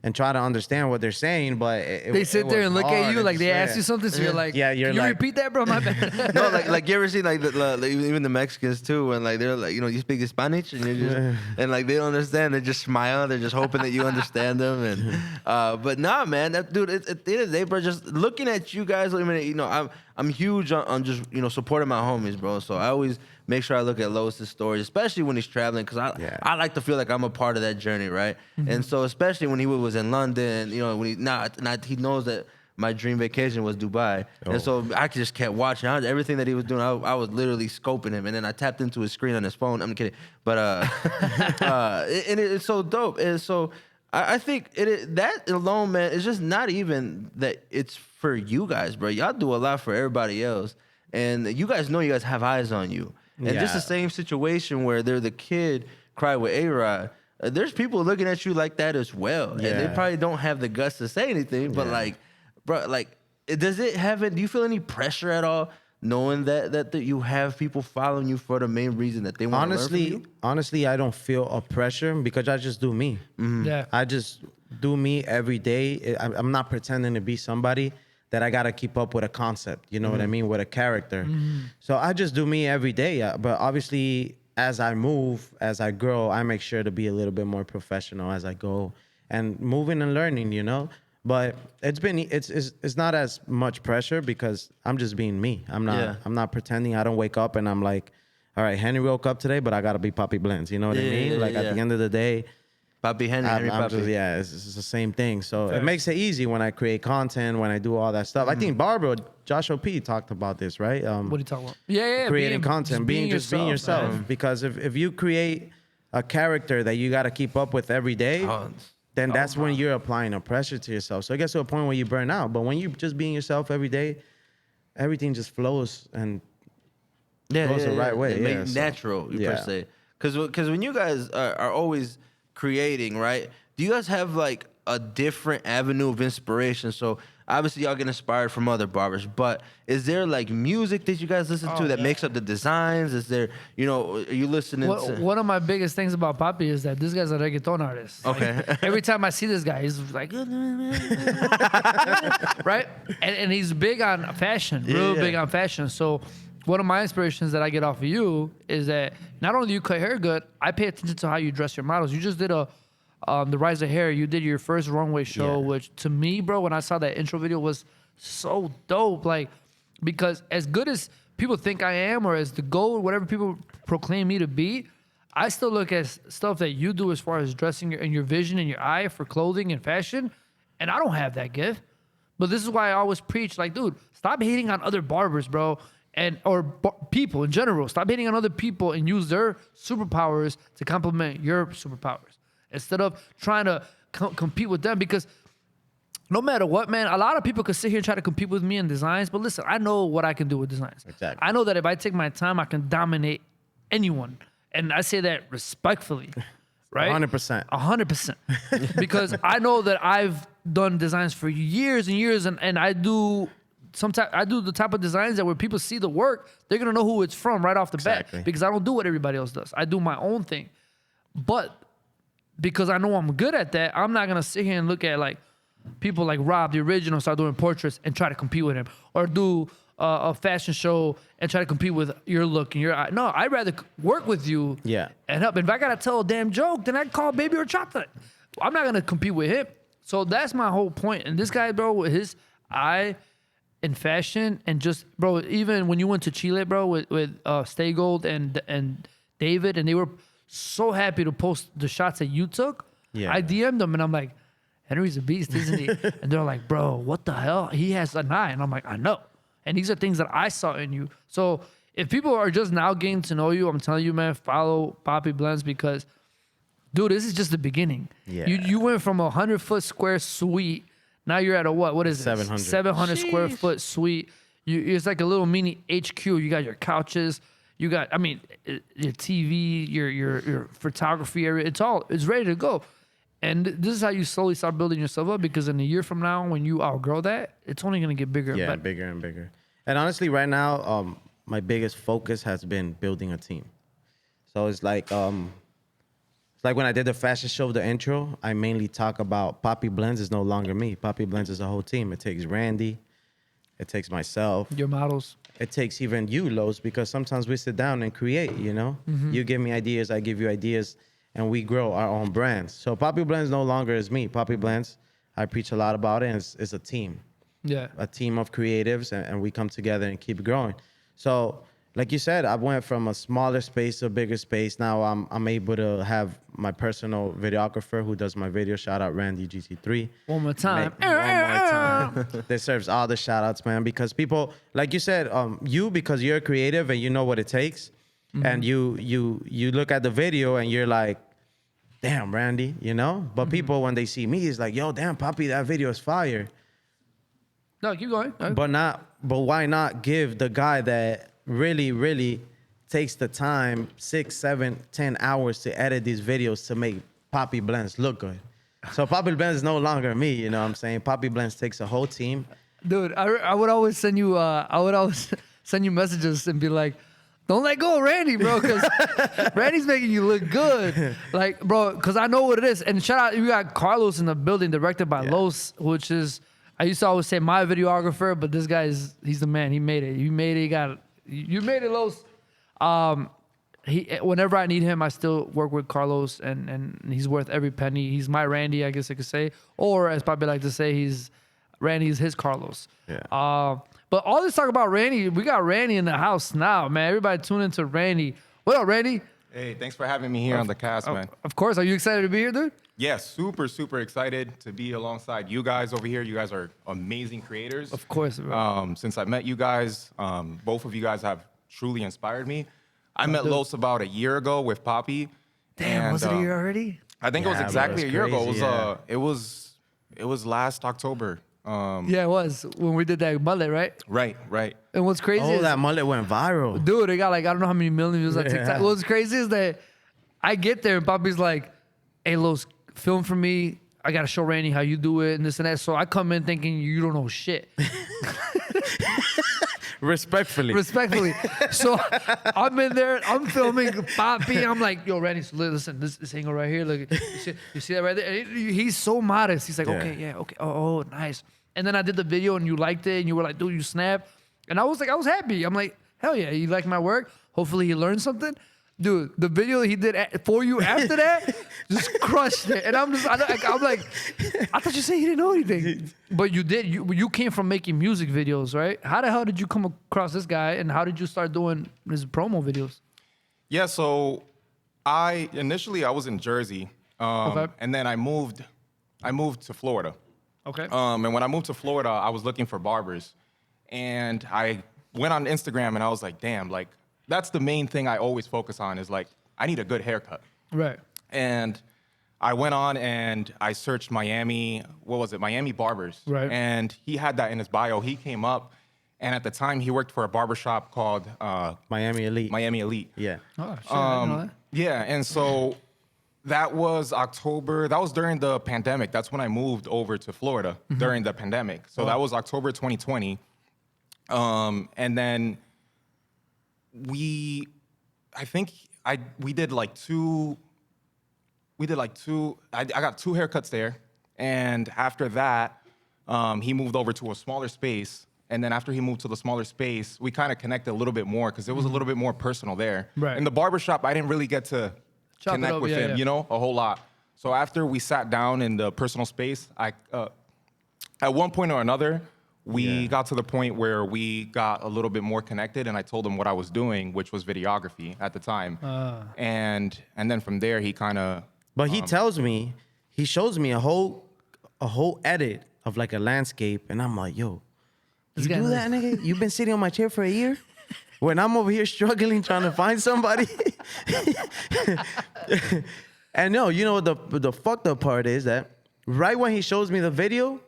S1: and try to understand what they're saying, but
S3: They sit there and look at you like they ask you something, so you're like,
S1: Yeah, you're
S3: can you
S1: like-
S3: repeat that, bro? My bad.
S4: No, like you ever seen like even the Mexicans too, when like they're like, you know, you speak Spanish and you just and like they don't understand, they just smile, they're just hoping that you understand them. And but nah, man, that dude, at the end of the day, bro, just looking at you guys, I mean, you know, I'm huge on just, you know, supporting my homies, bro. So I always make sure I look at Lois's stories, especially when he's traveling, because I like to feel like I'm a part of that journey, right? And so especially when he was in London, you know, when he knows that my dream vacation was Dubai, and so I just kept watching everything that he was doing. I was literally scoping him, and then I tapped into his screen on his phone. I'm kidding, but it's so dope. And so I think that alone, man, is just not even that it's for you guys, bro. Y'all do a lot for everybody else, and you guys know you guys have eyes on you. And just the same situation where they're the kid cry with A-Rod. There's people looking at you like that as well, and they probably don't have the guts to say anything. But like, bro, like, do you feel any pressure at all, knowing that you have people following you for the main reason that they want to learn from you?
S1: Honestly, I don't feel a pressure because I just do me.
S3: Yeah.
S1: I just do me every day. I'm not pretending to be somebody that I got to keep up with a concept, you know what I mean, with a character. So I just do me every day. But obviously, as I move, as I grow, I make sure to be a little bit more professional as I go and moving and learning, you know. But it's not as much pressure because I'm just being me. I'm not pretending. I don't wake up and I'm like, all right, Henry woke up today, but I got to be Papi Blendz. You know what I mean? Like at the end of the day,
S4: Papi Henry,
S1: I'm
S4: Papi.
S1: just, it's the same thing. So it makes it easy when I create content, when I do all that stuff. I think Barber, Joshua P talked about this, right?
S3: What are you talking about? Yeah.
S1: Creating content, being yourself.
S3: Man.
S1: Because if you create a character that you got to keep up with every day, then that's when you're applying a pressure to yourself. So it gets to a point where you burn out. But when you're just being yourself every day, everything just flows and goes the right way.
S4: Natural, per se. Because when you guys are always creating, right? Do you guys have like a different avenue of inspiration? So obviously y'all get inspired from other barbers, but is there like music that you guys listen to that makes up the designs? Is there, you know, are you listening to?
S3: One of my biggest things about Papi is that this guy's a reggaeton artist.
S4: Okay.
S3: Like, every time I see this guy, he's like, right? And he's big on fashion, big on fashion. So one of my inspirations that I get off of you is that not only do you cut hair good, I pay attention to how you dress your models. You just did the Rise of Hair. You did your first runway show, which to me, bro, when I saw that intro video was so dope. Like, because as good as people think I am, or as the GOAT, whatever people proclaim me to be, I still look at stuff that you do as far as dressing and your vision and your eye for clothing and fashion, and I don't have that gift. But this is why I always preach, like, dude, stop hating on other barbers, bro, people in general. Stop hating on other people and use their superpowers to complement your superpowers instead of trying to compete with them. Because no matter what, man, a lot of people could sit here and try to compete with me in designs. But listen, I know what I can do with designs.
S1: Exactly.
S3: I know that if I take my time, I can dominate anyone. And I say that respectfully, right?
S1: 100%.
S3: 100%. Because I know that I've done designs for years and years, and I do the type of designs that when people see the work, they're gonna know who it's from right off the bat. Because I don't do what everybody else does. I do my own thing. But because I know I'm good at that, I'm not gonna sit here and look at like people like Rob, the original, start doing portraits and try to compete with him, or do a fashion show and try to compete with your look and your eye. No, I'd rather work with you and help. And if I gotta tell a damn joke, then I'd call Baby or Chocolate. I'm not gonna compete with him. So that's my whole point. And this guy, bro, with his eye in fashion and just, bro, even when you went to Chile, bro, with Stay Gold and David, and they were so happy to post the shots that you took. I DM'd them and I'm like, Henry's a beast, isn't he? And they're like, bro, what the hell? He has an eye. And I'm like, I know. And these are things that I saw in you. So if people are just now getting to know you, I'm telling you, man, follow Papi Blendz because, dude, this is just the beginning. You went from 100-foot square suite. Now you're at a what? What is it? 700 square foot suite. It's like a little mini HQ. You got your couches. You got, I mean, your TV, your photography area. It's ready to go. And this is how you slowly start building yourself up, because in a year from now, when you outgrow that, it's only going to get bigger and better.
S1: Bigger and bigger. And honestly, right now, my biggest focus has been building a team. So it's like when I did the fashion show, the intro, I mainly talk about Papi Blendz is no longer me. Papi Blendz is a whole team. It takes Randy. It takes myself.
S3: Your models.
S1: It takes even you, Los, because sometimes we sit down and create, you know? You give me ideas, I give you ideas, and we grow our own brands. So Papi Blendz no longer is me. Papi Blendz, I preach a lot about it, and it's a team.
S3: Yeah.
S1: A team of creatives, and we come together and keep growing. So, like you said, I went from a smaller space to a bigger space. Now I'm able to have my personal videographer who does my video. Shout out Randy GT3.
S3: One more time.
S1: One more time. Deserves all the shout outs, man, because people, like you said, because you're creative and you know what it takes, and you look at the video and you're like, damn, Randy, you know? But people, when they see me, it's like, yo, damn, Papi, that video is fire.
S3: No, keep going.
S1: But why not give the guy that really takes the time 6, 7, 10 hours to edit these videos to make Papi Blendz look good? So Papi Blendz is no longer me, you know what I'm saying? Papi Blendz takes a whole team.
S3: Dude, I would always send you messages and be like, don't let go of Randy, bro, because Randy's making you look good. Like, bro, because I know what it is. And shout out, you got Carlos in the building, directed by Los, which is, I used to always say my videographer, but this guy he's the man. He made it. You made it. You made it, Los. Whenever I need him, I still work with Carlos, and he's worth every penny. He's my Randy, I guess I could say. Or as Papi like to say, Randy's his Carlos.
S1: Yeah.
S3: But all this talk about Randy, we got Randy in the house now, man. Everybody tune into Randy. What up, Randy?
S5: Hey, thanks for having me here on the cast, man.
S3: Of course. Are you excited to be here, dude?
S5: Yeah, super excited to be alongside you guys over here. You guys are amazing creators.
S3: Of course, bro.
S5: Since I met you guys, both of you guys have truly inspired me. I met Los about a year ago with Papi.
S3: Damn, was it a year already?
S5: I think it was exactly a year ago. It was last October.
S3: Yeah, it was when we did that mullet, right?
S5: Right.
S3: And what's crazy is
S1: that mullet went viral.
S3: Dude, it got like, I don't know how many million views on TikTok. What's crazy is that I get there and Papi's like, hey, Los, film for me. I got to show Randy how you do it and this and that. So I come in thinking you don't know shit.
S1: Respectfully.
S3: So I'm in there, I'm filming Papi. I'm like, yo, Randy, listen, this angle right here. Look, you see that right there? And he's so modest. He's like, okay. Oh, nice. And then I did the video and you liked it and you were like, dude, you snap. And I was happy. I'm like, hell yeah, you like my work? Hopefully he learned something. Dude, the video he did for you after that just crushed it. And I'm like, I thought you said you didn't know anything. But you did. You came from making music videos, right? How the hell did you come across this guy, and how did you start doing his promo videos?
S5: Yeah, so Initially I was in Jersey,
S3: Okay.
S5: and then I moved to Florida.
S3: Okay.
S5: And when I moved to Florida, I was looking for barbers, and I went on Instagram and I was like, damn, like that's the main thing I always focus on is like I need a good haircut.
S3: Right.
S5: And I went on and I searched Miami, Miami barbers.
S3: Right.
S5: And he had that in his bio. He came up, and at the time he worked for a barbershop called
S1: Miami Elite.
S5: Miami Elite.
S1: Yeah.
S3: Oh shit, I didn't know that.
S5: Yeah, and so that was October. That was during the pandemic. That's when I moved over to Florida during the pandemic. So that was October 2020. And then we did like two. I got 2 haircuts there, and after that, he moved over to a smaller space. And then after he moved to the smaller space, we kind of connected a little bit more because it was a little bit more personal there.
S3: Right.
S5: In the barbershop, I didn't really get to
S3: Chop it
S5: connect
S3: up,
S5: with
S3: yeah,
S5: him,
S3: yeah.
S5: you know, a whole lot. So after we sat down in the personal space, at one point or another, we got to the point where we got a little bit more connected, and I told him what I was doing, which was videography at the time. And then from there, he kind of.
S1: But he tells me, he shows me a whole edit of like a landscape, and I'm like, yo,
S3: This
S1: you
S3: guy
S1: do that, nigga? You've been sitting on my chair for a year? When I'm over here struggling trying to find somebody. And no, you know the fucked up part is that right when he shows me the video,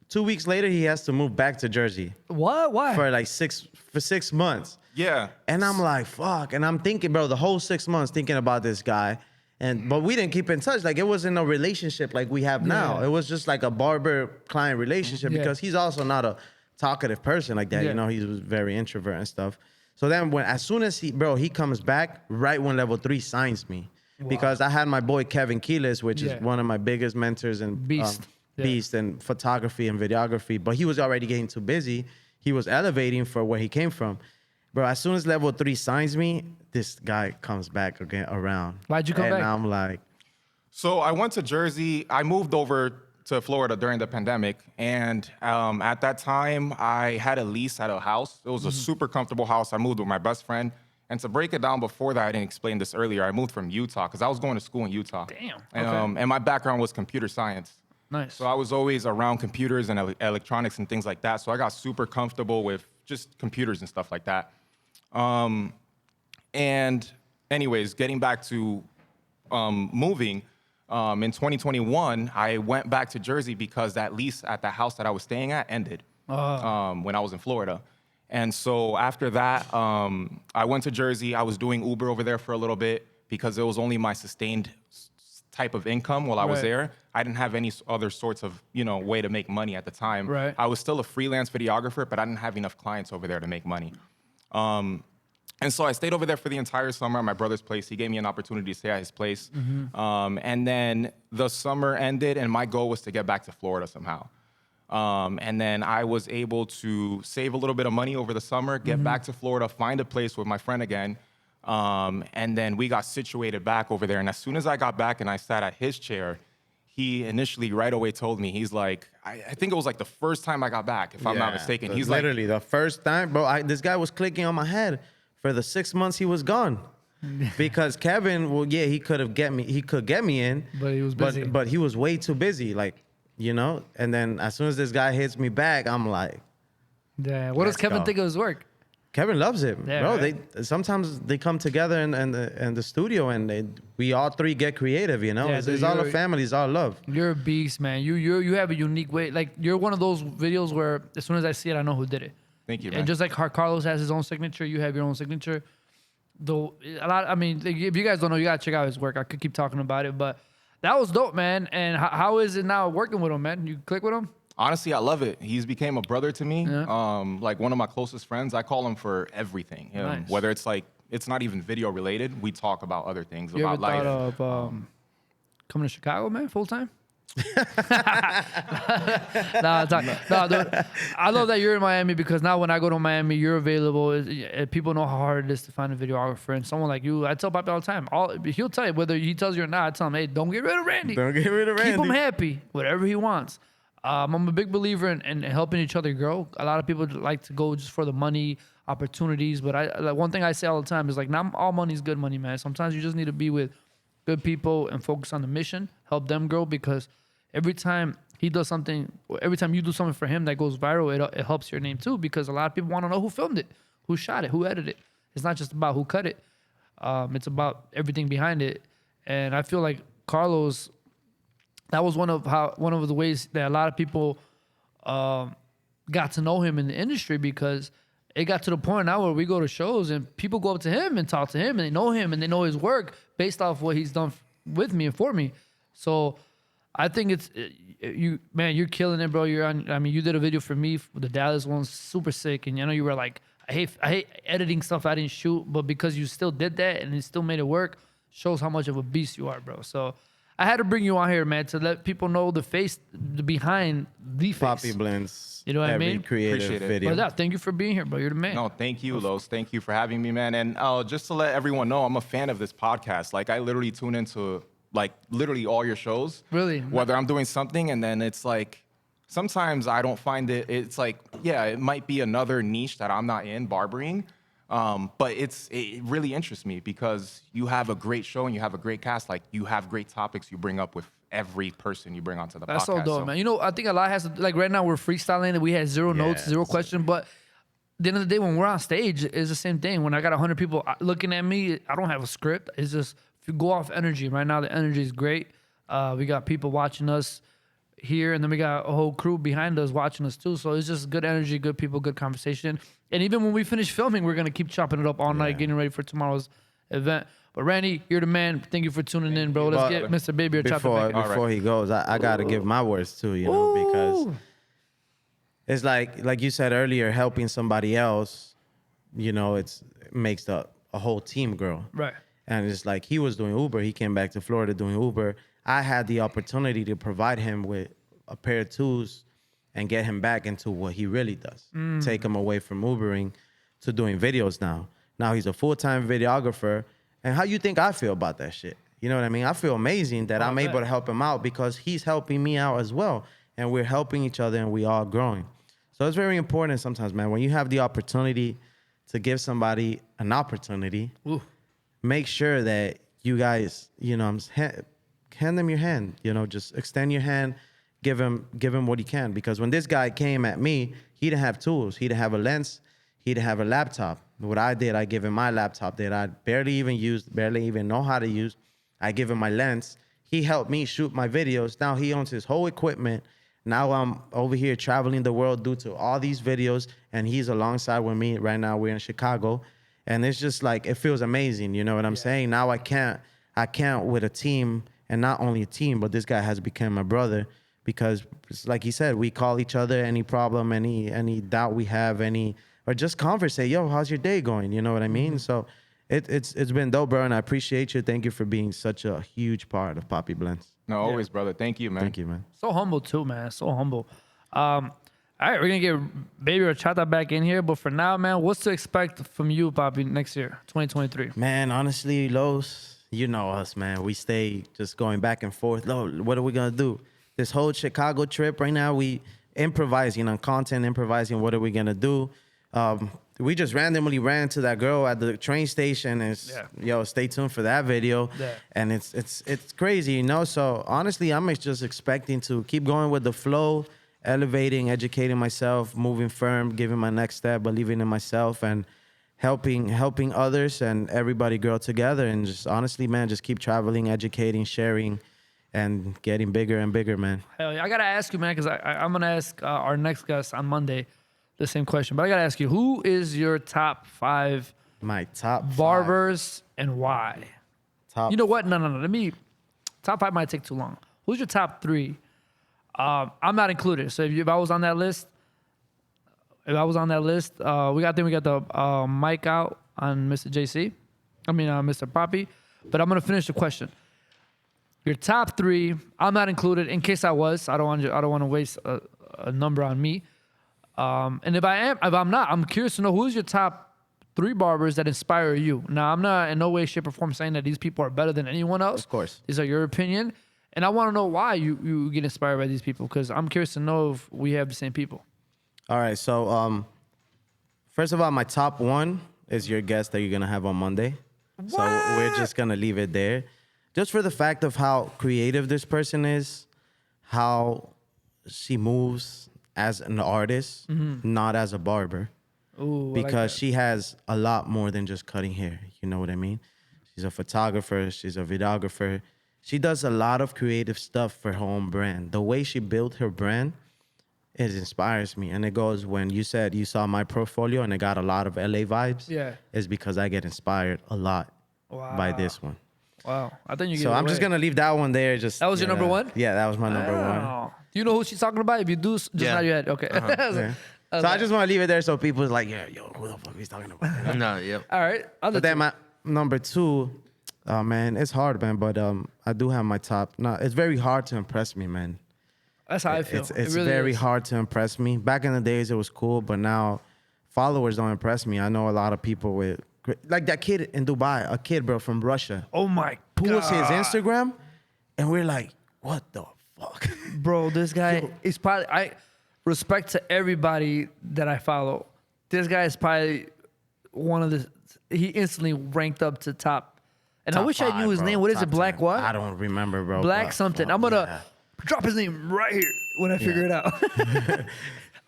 S1: 2 weeks later he has to move back to Jersey
S3: What? Why?
S1: for like 6 months.
S5: Yeah.
S1: And I'm like, fuck. And I'm thinking, bro, the whole 6 months thinking about this guy. But we didn't keep in touch. Like, it wasn't a relationship like we have now.
S3: Yeah.
S1: It was just like a barber-client relationship
S3: Yeah.
S1: because he's also not a talkative person like that.
S3: Yeah.
S1: You know, he was very introvert and stuff. So then as soon as he comes back, right when Level 3 signs me. Because I had my boy Kevin Keelis, which
S3: Yeah.
S1: is one of my biggest mentors and
S3: Beast. Yeah.
S1: beast in photography and videography. But he was already getting too busy. He was elevating for where he came from. Bro, as soon as Level 3 signs me, this guy comes back again around.
S3: Why'd you come
S1: and
S3: back?
S1: I'm like,
S5: So I went to Jersey. I moved over to Florida during the pandemic, and at that time, I had a lease at a house. It was a super comfortable house. I moved with my best friend. And to break it down before that, I didn't explain this earlier. I moved from Utah because I was going to school in Utah.
S3: Damn,
S5: And,
S3: okay.
S5: and my background was computer science.
S3: Nice.
S5: So I was always around computers and electronics and things like that. So I got super comfortable with just computers and stuff like that. And anyways, getting back to moving, in 2021, I went back to Jersey because that lease at the house that I was staying at ended when I was in Florida. And so after that, I went to Jersey. I was doing Uber over there for a little bit because it was only my sustained type of income while I was
S3: Right.
S5: there. I didn't have any other sorts of, way to make money at the time.
S3: Right.
S5: I was still a freelance videographer, but I didn't have enough clients over there to make money. And so I stayed over there for the entire summer at my brother's place. He gave me an opportunity to stay at his place. And then the summer ended, and my goal was to get back to Florida somehow. And then I was able to save a little bit of money over the summer, get back to Florida, find a place with my friend again. And then we got situated back over there. And as soon as I got back and I sat at his chair, he initially right away told me, he's like, I think it was like the first time I got back, if I'm not mistaken. He's like,
S1: literally the first time, bro. This guy was clicking on my head for the 6 months he was gone. Because Kevin, well, yeah, he could get me in,
S3: But he was busy.
S1: But he was way too busy, like, And then as soon as this guy hits me back, I'm like,
S3: Yeah. What does
S1: Let's
S3: Kevin
S1: go.
S3: think of his work?
S1: Kevin loves it,
S3: Yeah,
S1: bro.
S3: right?
S1: Sometimes they come together in the studio and we all three get creative,
S3: Yeah,
S1: It's
S3: dude,
S1: all a
S3: you're-
S1: family, it's all love.
S3: You're a beast, man. You have a unique way. Like, you're one of those videos where as soon as I see it, I know who did it.
S5: thank you, man.
S3: And just like how Carlos has his own signature, you have your own signature. Though if you guys don't know, you gotta check out his work. I could keep talking about it, but that was dope, man. And how is it now working with him, man? You click with him?
S5: Honestly, I love it. He's became a brother to me.
S3: Yeah.
S5: Like one of my closest friends. I call him for everything.
S3: Nice.
S5: Whether it's like, it's not even video related. We talk about other things,
S3: You ever
S5: about life.
S3: thought of coming to Chicago, man, full time? No, dude. I love that you're in Miami because now when I go to Miami, you're available. People know how hard it is to find a videographer, and someone like you. I tell Papi all the time. He'll tell you whether he tells you or not. I tell him, hey, don't get rid of Randy.
S1: Don't get rid of Randy.
S3: Keep him happy, whatever he wants. I'm a big believer in helping each other grow. A lot of people like to go just for the money, opportunities, but like one thing I say all the time is like, not all money is good money, man. Sometimes you just need to be with good people and focus on the mission, help them grow, because every time he does something, every time you do something for him that goes viral, it helps your name too, because a lot of people want to know who filmed it, who shot it, who edited it. It's not just about who cut it. It's about everything behind it. And I feel like Carlos, that was one of the ways that a lot of people got to know him in the industry, because it got to the point now where we go to shows and people go up to him and talk to him and they know him and they know his work based off what he's done with me and for me. So I think you're killing it, bro. You did a video for me, the Dallas one's super sick, and you know you were like, I hate editing stuff I didn't shoot, but because you still did that and it still made it work, shows how much of a beast you are, bro. So I had to bring you on here, man, to let people know the face behind the face.
S1: Papi Blendz.
S3: You know what I mean?
S1: Creative
S5: Appreciate it.
S1: video.
S3: But yeah, thank you for being here, bro. You're the man.
S5: No, thank you, Los. Thank you for having me, man. And just to let everyone know, I'm a fan of this podcast. Like, I literally tune into, like, literally all your shows.
S3: Really?
S5: Whether I'm doing something, and then it's like, sometimes I don't find it, it's like, yeah, it might be another niche that I'm not in, barbering. But it really interests me because you have a great show and you have a great cast. Like, you have great topics you bring up with every person you bring onto the podcast.
S3: That's so dope, man. You know, I think a lot has to, like, right now we're freestyling and we had zero notes, zero question, but at the end of the day, when we're on stage, it's the same thing. When I got 100 people looking at me, I don't have a script. It's just, if you go off energy, right now the energy is great. We got people watching us here, and then we got a whole crew behind us watching us too. So it's just good energy, good people, good conversation. And even when we finish filming, we're gonna keep chopping it up all night, getting ready for tomorrow's event. But Randy, you're the man. Thank you for tuning in, bro. Let's get Mr. Baby or chop it back.
S1: Before he goes, I gotta give my words too, you know, because it's like you said earlier, helping somebody else, you know, it makes a whole team grow.
S3: Right.
S1: And it's like he was doing Uber. He came back to Florida doing Uber. I had the opportunity to provide him with a pair of tools and get him back into what he really does. Take him away from Ubering to doing videos now. Now he's a full-time videographer. And how you think I feel about that shit? You know what I mean? I feel amazing that I'm able to help him out because he's helping me out as well. And we're helping each other and we all growing. So it's very important sometimes, man, when you have the opportunity to give somebody an opportunity, make sure that you guys, you know, hand them your hand, you know, just extend your hand, give him what he can. Because when this guy came at me, he didn't have tools. He didn't have a lens. He didn't have a laptop. What I did, I give him my laptop that I barely even used, barely even know how to use. I give him my lens. He helped me shoot my videos. Now he owns his whole equipment. Now I'm over here traveling the world due to all these videos, and he's alongside with me. Right now we're in Chicago. And it's just like, it feels amazing. You know what I'm saying? Now I can't with a team, and not only a team, but this guy has become my brother because, like he said, we call each other any problem, any doubt we have, or just conversate. Yo, how's your day going? You know what I mean? So it's been dope, bro, and I appreciate you. Thank you for being such a huge part of Papi Blendz.
S5: No, always, brother. Thank you, man.
S1: Thank you, man.
S3: So humble too, man. So humble. All right, we're gonna get Baby or Chata back in here, but for now, man, what's to expect from you, Papi, next year, 2023?
S1: Man, honestly, Los, you know us, man. We stay just going back and forth. Lo, what are we gonna do? This whole Chicago trip right now, we improvising on content, improvising. What are we gonna do? We just randomly ran to that girl at the train station, and yo, stay tuned for that video.
S3: Yeah.
S1: And it's crazy, you know. So honestly, I'm just expecting to keep going with the flow, elevating, educating myself, moving firm, giving my next step, believing in myself, and helping others and everybody grow together. And just honestly, man, just keep traveling, educating, sharing, and getting bigger and bigger, man.
S3: Hell yeah. I gotta ask you, man, because I'm gonna ask our next guest on Monday the same question, but I gotta ask you, who is your top 5
S1: My top
S3: barbers and why?
S1: Top.
S3: You know what? No. Top 5 might take too long. Who's your top 3? I'm not included. So if I was on that list, we got the mic out on Mr. JC. Mr. Papi. But I'm gonna finish the question. Your top 3. I'm not included. In case I was, I don't want to waste a number on me. And if I'm not, I'm curious to know who's your top 3 barbers that inspire you. Now, I'm not in no way, shape, or form saying that these people are better than anyone else.
S1: Of course.
S3: These are your opinion. And I want to know why you get inspired by these people, because I'm curious to know if we have the same people.
S1: All right, so first of all, my top one is your guest that you're gonna have on Monday. So we're just gonna leave it there, just for the fact of how creative this person is, how she moves as an artist, not as a barber,
S3: Ooh, I like
S1: because
S3: that.
S1: she has a lot more than just cutting hair. You know what I mean? She's a photographer. She's a videographer. She does a lot of creative stuff for her own brand. The way she built her brand, it inspires me. And it goes, when you said you saw my portfolio and it got a lot of LA vibes,
S3: Yeah.
S1: is because I get inspired a lot by this one.
S3: Wow. I think you.
S1: So I'm just gonna leave that one there. Just
S3: That was your number one?
S1: Yeah, that was my number one.
S3: Wow. Do you know who she's talking about? If you do, just
S4: Yeah.
S3: nod your head. Okay.
S1: Yeah. So I just want to leave it there so people's like, yeah, yo, who the fuck he's talking about?
S4: No, yep.
S3: All right.
S1: But then my number two, man, it's hard, man. But I do have my top. No, it's very hard to impress me, man.
S3: That's how I feel.
S1: It's
S3: It really
S1: very
S3: is.
S1: hard to impress me. Back in the days, it was cool, but now followers don't impress me. I know a lot of people with, like that kid in Dubai, a kid, bro, from Russia,
S3: Oh my
S1: pulls his
S3: God.
S1: Instagram, and we're like, what the fuck?
S3: Bro, this guy is probably, I respect to everybody that I follow. This guy is probably one of the, he instantly ranked up to top. And I
S1: Top
S3: wish I knew
S1: five,
S3: his
S1: bro.
S3: name. What is
S1: Top
S3: it? Black
S1: 10.
S3: what?
S1: I don't remember, bro.
S3: Black
S1: but
S3: something.
S1: fuck,
S3: I'm gonna
S1: yeah.
S3: drop his name right here when I figure it out.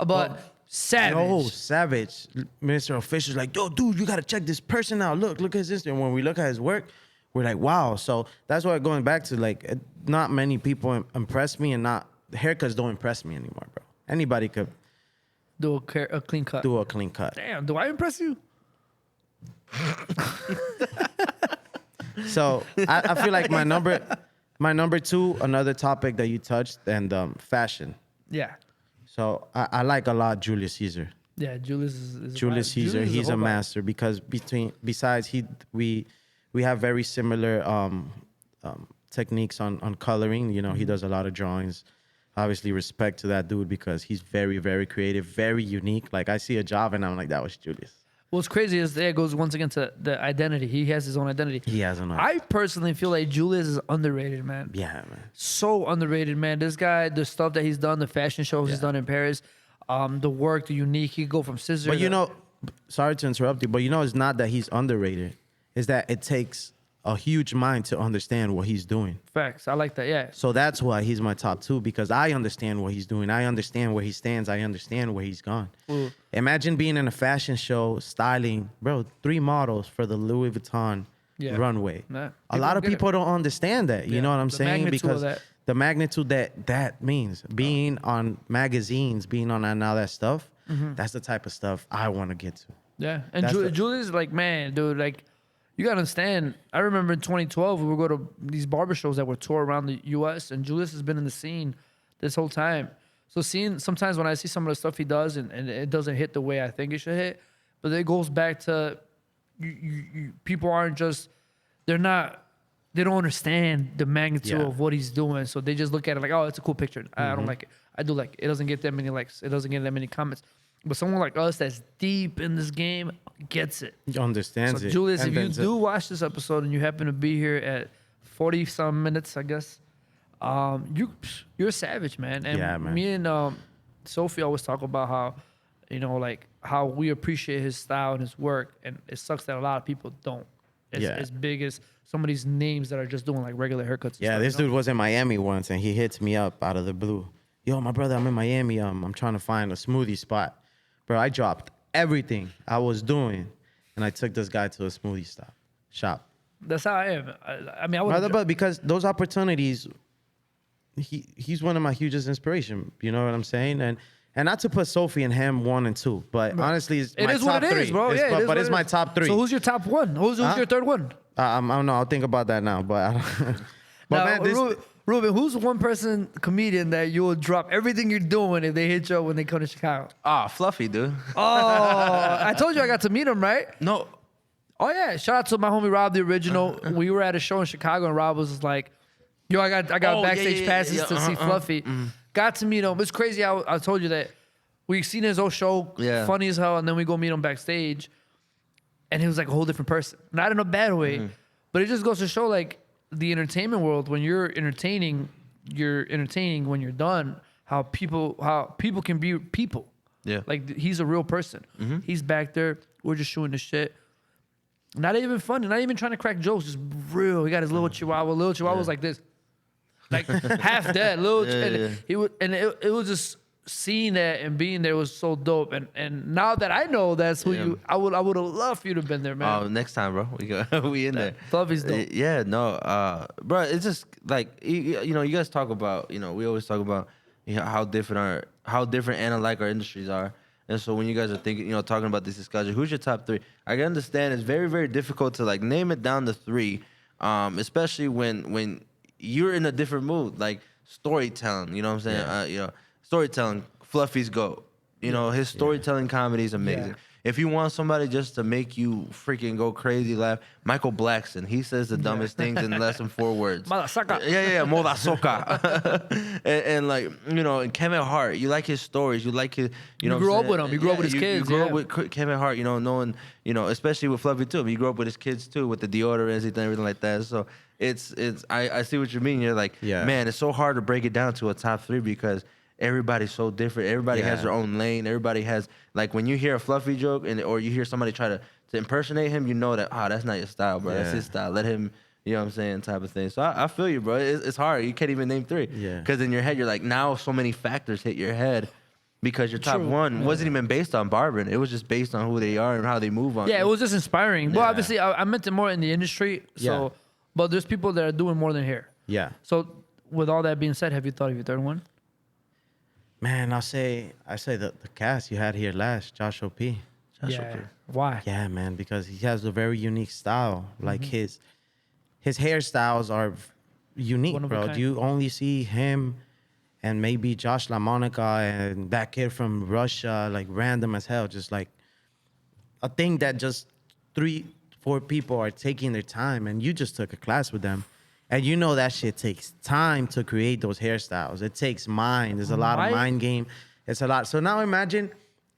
S3: But Savage.
S1: No, Savage, Mr. Official's like, yo, dude, you gotta check this person out. Look at his Instagram. When we look at his work, we're like, wow. So that's why going back to, like, not many people impress me, and not haircuts don't impress me anymore, bro. Anybody could
S3: Do a clean cut.
S1: do a clean cut.
S3: Damn, do I impress you?
S1: So I feel like my number two, another topic that you touched, and fashion.
S3: Yeah.
S1: So I like a lot Julius Caesar.
S3: Yeah, Julius is
S1: Julius Caesar,
S3: Julius is
S1: he's a
S3: whole vibe.
S1: master, because besides we have very similar techniques on coloring. You know, he does a lot of drawings. Obviously, respect to that dude, because he's very, very creative, very unique. Like, I see a job and I'm like, that was Julius.
S3: What's crazy is there goes once again to the identity. He has his own identity.
S1: He has an
S3: I personally feel like Julius is underrated, man.
S1: yeah, man.
S3: So underrated, man. This guy, the stuff that he's done, the fashion shows he's done in Paris, the work, the unique. He go from scissors.
S1: But you know, sorry to interrupt you, but you know, it's not that he's underrated. It's that it takes a huge mind to understand what he's doing.
S3: Facts. I like that. Yeah.
S1: So that's why he's my top two, because I understand what he's doing. I understand where he stands. I understand where he's gone. Imagine being in a fashion show, styling, bro, 3 models for the Louis Vuitton runway.
S3: Yeah.
S1: A lot of
S3: People
S1: people don't understand that. You
S3: Yeah.
S1: know what I'm
S3: The
S1: saying?
S3: magnitude of
S1: Because
S3: that.
S1: the magnitude that means, being on magazines, being on all that stuff, that's the type of stuff I want to get to.
S3: Yeah. And
S1: That's the-
S3: Julius, like, man, dude, like, you gotta understand. I remember in 2012 we would go to these barber shows that would tour around the U.S. and Julius has been in the scene this whole time. So sometimes when I see some of the stuff he does and it doesn't hit the way I think it should hit, but it goes back to people aren't just they don't understand the magnitude
S1: Yeah.
S3: of what he's doing. So they just look at it like, oh, it's a cool picture. I don't like it. I do like it. It doesn't get that many likes. It doesn't get that many comments. But someone like us that's deep in this game gets it.
S1: He understands
S3: So
S1: it.
S3: Julius,
S1: And
S3: if you
S1: then
S3: do watch this episode and you happen to be here at 40-some minutes, I guess, you're a savage, man. And
S1: Yeah, man.
S3: me and Sophie always talk about how, like how we appreciate his style and his work, and it sucks that a lot of people don't. As big as some of these names that are just doing like regular haircuts.
S1: Yeah, this dude was in Miami once, and he hits me up out of the blue. Yo, my brother, I'm in Miami. I'm trying to find a smoothie spot. Bro, I dropped everything I was doing, and I took this guy to a smoothie shop.
S3: That's how I am. I mean, I
S1: Brother,
S3: would.
S1: but because those opportunities, he's one of my hugest inspiration. You know what I'm saying? And not to put Sophie and him 1 and 2, but honestly, it's
S3: It
S1: my
S3: is
S1: top
S3: what it
S1: 3.
S3: is, bro.
S1: It's-
S3: Yeah,
S1: but it's my top 3.
S3: So who's your top one? Who's your third one?
S1: I don't know. I'll think about that now. But, but
S3: Now,
S1: man, this.
S3: Ruben, who's one person comedian that you will drop everything you're doing if they hit you up when they come to Chicago?
S4: Ah, Fluffy, dude.
S3: Oh, I told you I got to meet him, right?
S4: No.
S3: Oh yeah, shout out to my homie Rob, the original. We were at a show in Chicago, and Rob was like, "Yo, I got
S4: Oh, yeah,
S3: backstage
S4: yeah,
S3: passes
S4: yeah,
S3: to see Fluffy." Got to meet him. It's crazy. I told you that we seen his old show,
S4: Yeah.
S3: funny as hell, and then we go meet him backstage, and he was like a whole different person. Not in a bad way, but it just goes to show like the entertainment world. When you're entertaining, you're entertaining when you're done. How people can be people.
S4: Yeah.
S3: Like he's a real person. He's back there. We're just shooting the shit. Not even funny. Not even trying to crack jokes. Just real. He got his little chihuahua. Little chihuahua was like this, like half dead. It was just seeing that and being there was so dope. And now that I know that's who you, I would have loved for you to have been there, man.
S4: Oh, next time, bro. We in there.
S3: Fluffy's dope.
S4: Yeah, no, bro. It's just like you know, you guys talk about, you know, we always talk about, you know, how different and alike our industries are. And so when you guys are thinking, you know, talking about this discussion, who's your top three? I can understand it's very, very difficult to like name it down to three, especially when you're in a different mood, like storytelling. You know what I'm saying?
S1: Yeah.
S4: You know, storytelling. Fluffy's GOAT. You know, his storytelling comedy is amazing.
S3: Yeah.
S4: If you want somebody just to make you freaking go crazy, laugh, Michael Blackson. He says the dumbest things in less than 4 words.
S3: Madasaka.
S4: Yeah, Modasoka. and like, you know, and Kevin Hart, you like his stories. You like his, you know.
S3: grew up with him. You grew up with his kids,
S4: You grew
S3: yeah.
S4: up with Kevin Hart, you know, knowing, you know, especially with Fluffy too. You grew up with his kids too, with the deodorants and everything like that. So I see what you mean. You're like, man, it's so hard to break it down to a top three because everybody's so different. Everybody has their own lane. Everybody has, like, when you hear a Fluffy joke or you hear somebody try to impersonate him, you know that, that's not your style, bro. That's his style. Let him, you know what I'm saying, type of thing. So I feel you, bro. It's hard. You can't even name three.
S1: Yeah.
S4: Because in your head, you're like, now so many factors hit your head because your top one wasn't even based on barbering. It was just based on who they are and how they move on.
S3: Yeah, it was just inspiring. Well, obviously, I meant it more in the industry. So, but there's people that are doing more than here.
S1: Yeah.
S3: So, with all that being said, have you thought of your third one?
S1: Man, I say the cast you had here last, Joshua P.
S3: Why?
S1: Yeah, man, because he has a very unique style. Like his hairstyles are unique,
S3: One of a
S1: bro.
S3: kind.
S1: You only see him and maybe Josh LaMonica and that kid from Russia, like random as hell. Just like a thing that just 3-4 people are taking their time, and you just took a class with them. And you know that shit takes time to create those hairstyles. It takes mind. There's a lot of mind game. It's a lot. So now imagine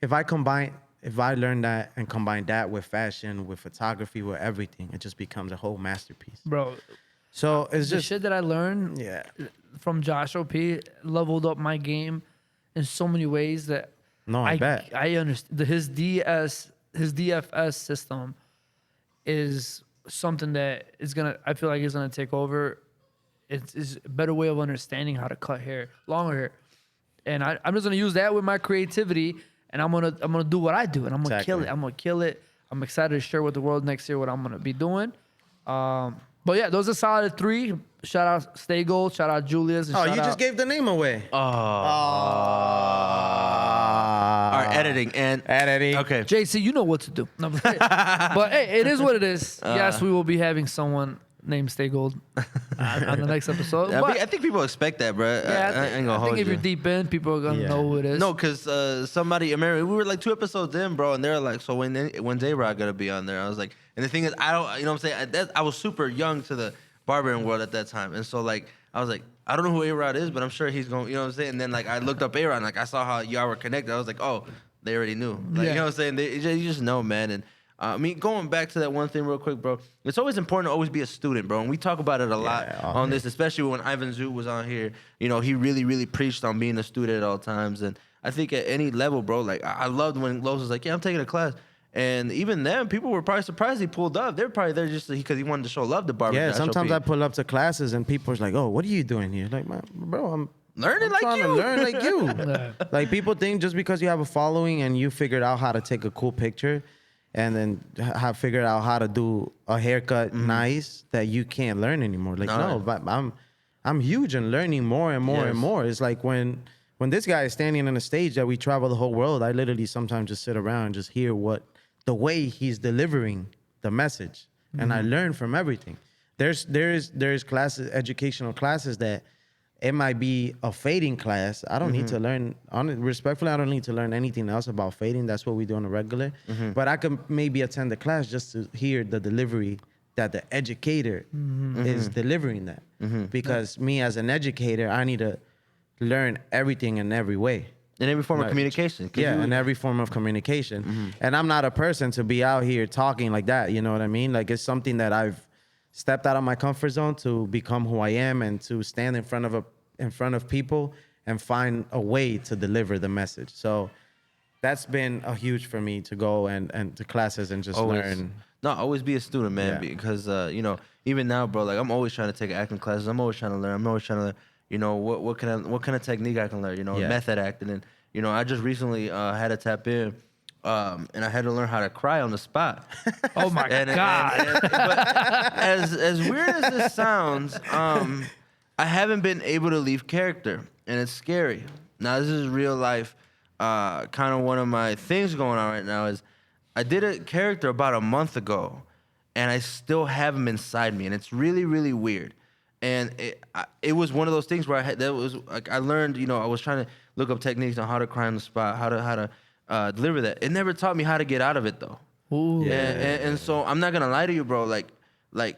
S1: if I learn that and combine that with fashion, with photography, with everything, it just becomes a whole masterpiece.
S3: Bro,
S1: So it's
S3: the
S1: just
S3: shit that I learned from Josh OP leveled up my game in so many ways that
S1: I bet.
S3: I understand. His DFS system is something that I feel like is gonna take over. It's a better way of understanding how to cut hair, longer hair, and I'm just gonna use that with my creativity, and I'm gonna do what I do, and I'm gonna kill it. I'm gonna kill it. I'm excited to share with the world next year what I'm gonna be doing. But yeah, those are solid 3. Shout out Stay Gold. Shout out Julius. And
S1: you
S3: shout
S1: just
S3: out,
S1: gave the name away.
S4: All right, editing. Okay.
S3: JC, you know what to do. No, but hey, it is what it is. Yes, we will be having someone named Stay Gold on the next episode.
S4: I think people expect that, bro.
S3: Yeah,
S4: I ain't gonna hold
S3: think if
S4: you.
S3: you're deep in, people are gonna know who it is.
S4: No, because somebody, we were like 2 episodes in, bro, and they're like, so when's A-Rod gonna be on there? I was like, and the thing is, I don't, you know what I'm saying? I was super young to the barbering world at that time. And so, like, I was like, I don't know who A-Rod is, but I'm sure he's going, you know what I'm saying? And then, like, I looked up A-Rod, and, like, I saw how y'all were connected. I was like, oh, they already knew. Like, you know what I'm saying? You just know, man. And, I mean, going back to that one thing real quick, bro, it's always important to always be a student, bro. And we talk about it a lot on this, especially when Ivan Zoo was on here. You know, he really, really preached on being a student at all times. And I think at any level, bro, like, I loved when Los was like, yeah, I'm taking a class. And even then, people were probably surprised he pulled up. They're probably there just because he wanted to show love to barbers.
S1: Yeah, sometimes I pull up to classes and people are like, "Oh, what are you doing here?" Like, man, bro, I'm
S4: learning like
S1: trying
S4: you.
S1: to learn like you. Like, people think just because you have a following and you figured out how to take a cool picture, and then have figured out how to do a haircut nice, that you can't learn anymore. Like, no, but I'm huge in learning more and more and more. It's like when this guy is standing on a stage that we travel the whole world, I literally sometimes just sit around and just hear the way he's delivering the message, and I learn from everything. There's classes, educational classes that it might be a fading class. I don't need to learn, respectfully, I don't need to learn anything else about fading. That's what we do on a regular. But I could maybe attend the class just to hear the delivery that the educator is delivering that. Because me as an educator, I need to learn everything in every way.
S4: In every form of communication.
S1: Yeah, in every form of communication. And I'm not a person to be out here talking like that, you know what I mean? Like, it's something that I've stepped out of my comfort zone to become who I am and to stand in front of in front of people and find a way to deliver the message. So that's been a huge for me to go and to classes and just learn.
S4: No, always be a student, man,
S1: Yeah.
S4: because you know, even now, bro, like I'm always trying to take acting classes. I'm always trying to learn. I'm always trying to learn, you know, what kind of technique I can learn, you know,
S1: Yeah.
S4: method acting. And you know, I just recently had to tap in and I had to learn how to cry on the spot.
S3: Oh my God.
S4: But as weird as this sounds, I haven't been able to leave character, and it's scary. Now, this is real life. Kind of one of my things going on right now is I did a character about a month ago, and I still have him inside me, and it's really, really weird. And it was one of those things where I learned, you know, I was trying to look up techniques on how to cry on the spot, how to deliver that. It never taught me how to get out of it though.
S3: Ooh.
S1: Yeah.
S4: And so I'm not gonna lie to you, bro. Like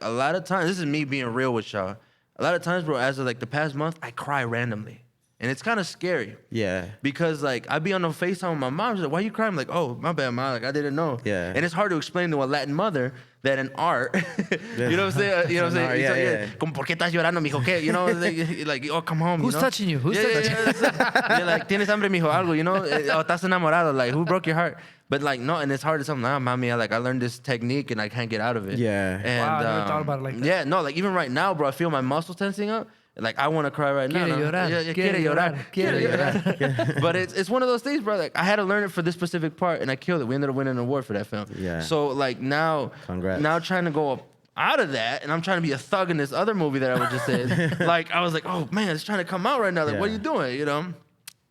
S4: a lot of times, this is me being real with y'all. A lot of times, bro, as of like the past month, I cry randomly, and it's kind of scary.
S1: Yeah.
S4: Because like I'd be on the FaceTime with my mom. She's like, "Why you crying?" I'm like, "Oh, my bad, mom. Like I didn't know."
S1: Yeah.
S4: And it's hard to explain to a Latin mother that in art, you know what I'm saying? You know what I'm saying?
S1: Yeah,
S4: So,
S1: yeah.
S4: Como, ¿por qué estás llorando, mijo? ¿Qué? You know, like, oh, come home.
S3: Who's
S4: you know?
S3: touching you? Who's
S4: Yeah,
S3: touching you?
S4: yeah. You're like, tienes hambre, mijo, algo, you know? Oh, estás enamorado. Like, who broke your heart? But like, no, and it's hard to tell them, nah, mami, I learned this technique and I can't get out of it.
S1: Yeah.
S4: And,
S3: Wow, I never thought about it like that.
S4: Yeah, no, like even right now, bro, I feel my muscles tensing up. Like I want to cry right now.
S3: Quiere
S4: No,
S3: llorar,
S4: yeah,
S3: quiere llorar, quiere llorar.
S4: But it's one of those things, bro. Like I had to learn it for this specific part, and I killed it. We ended up winning an award for that film.
S1: Yeah.
S4: So like now,
S1: Congrats.
S4: now trying to go out of that, and I'm trying to be a thug in this other movie that I was just saying. Like I was like, oh man, it's trying to come out right now. Like what are
S1: Yeah.
S4: you doing? You know.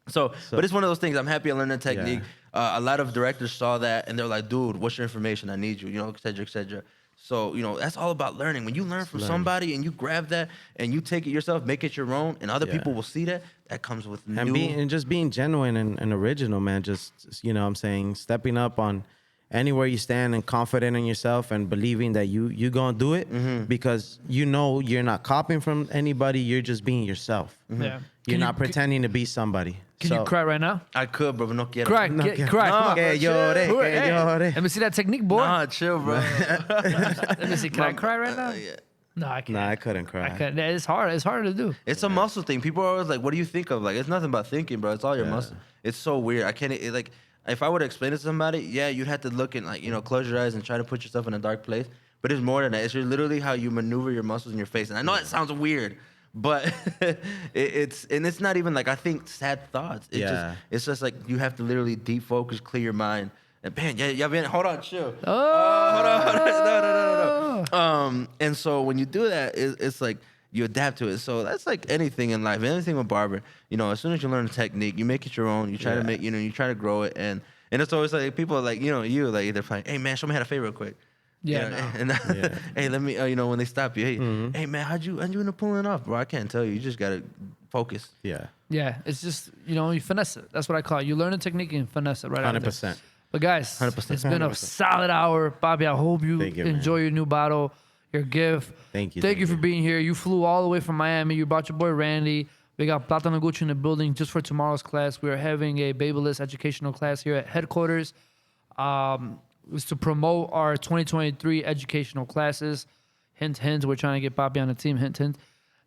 S4: So, but it's one of those things. I'm happy I learned the technique. A lot of directors saw that, and they're like, dude, what's your information? I need you. You know, et cetera, et cetera. So, you know, that's all about learning. When you learn from somebody and you grab that and you take it yourself, make it your own, and other people will see that, that comes with
S1: And just being genuine and original, man. Just, you know what I'm saying, stepping up on anywhere you stand and confident in yourself and believing that you gonna do it because you know you're not copying from anybody. You're just being yourself.
S3: Yeah.
S1: You're not pretending to be somebody.
S3: Can you cry right now?
S4: I could, bro, but no quiero.
S3: Cry,
S1: No,
S3: cry. Come on.
S1: Que llore,
S3: Hey,
S1: que llore.
S3: Let me see that technique, boy.
S4: Nah, chill, bro.
S3: Let me see. Can I cry right now?
S4: Yeah.
S3: No, I can't.
S1: Nah, I couldn't cry.
S3: I can't. It's hard. It's hard to do.
S4: It's a muscle thing. People are always like, what do you think of? Like, it's nothing about thinking, bro. It's all your muscle. It's so weird. I can't, like, if I were to explain it to somebody, yeah, you'd have to look and, like, you know, close your eyes and try to put yourself in a dark place. But it's more than that. It's literally how you maneuver your muscles in your face. And I know that sounds weird, but it's not even like I think sad thoughts. It's just like you have to literally deep focus, clear your mind. And man, hold on, chill. Hold on. No. And so when you do that, it's like you adapt to it. So that's like anything in life, anything with barber. You know, as soon as you learn a technique, you make it your own. You try to make, you know, you try to grow it. And it's always like people are like, you know, like they're like, hey man, show me how to fade real quick.
S3: Yeah.
S4: You know, and hey, let me, you know, when they stop you, hey, hey man, how'd you end up pulling it off, bro? I can't tell you. You just gotta focus.
S1: Yeah.
S3: Yeah. It's just, you know, you finesse it. That's what I call it. You learn a technique and finesse it right out of there.
S1: 100%.
S3: But guys,
S4: 100%.
S3: it's been a solid hour. Bobby, I hope you
S1: Thank you,
S3: enjoy
S1: man.
S3: your new bottle, your gift.
S1: Thank you.
S3: Thank you for being here. You flew all the way from Miami. You brought your boy Randy. We got Plata Noguchi in the building just for tomorrow's class. We are having a Babyless educational class here at headquarters. It was to promote our 2023 educational classes. Hint, hint. We're trying to get Bobby on the team. Hint, hint.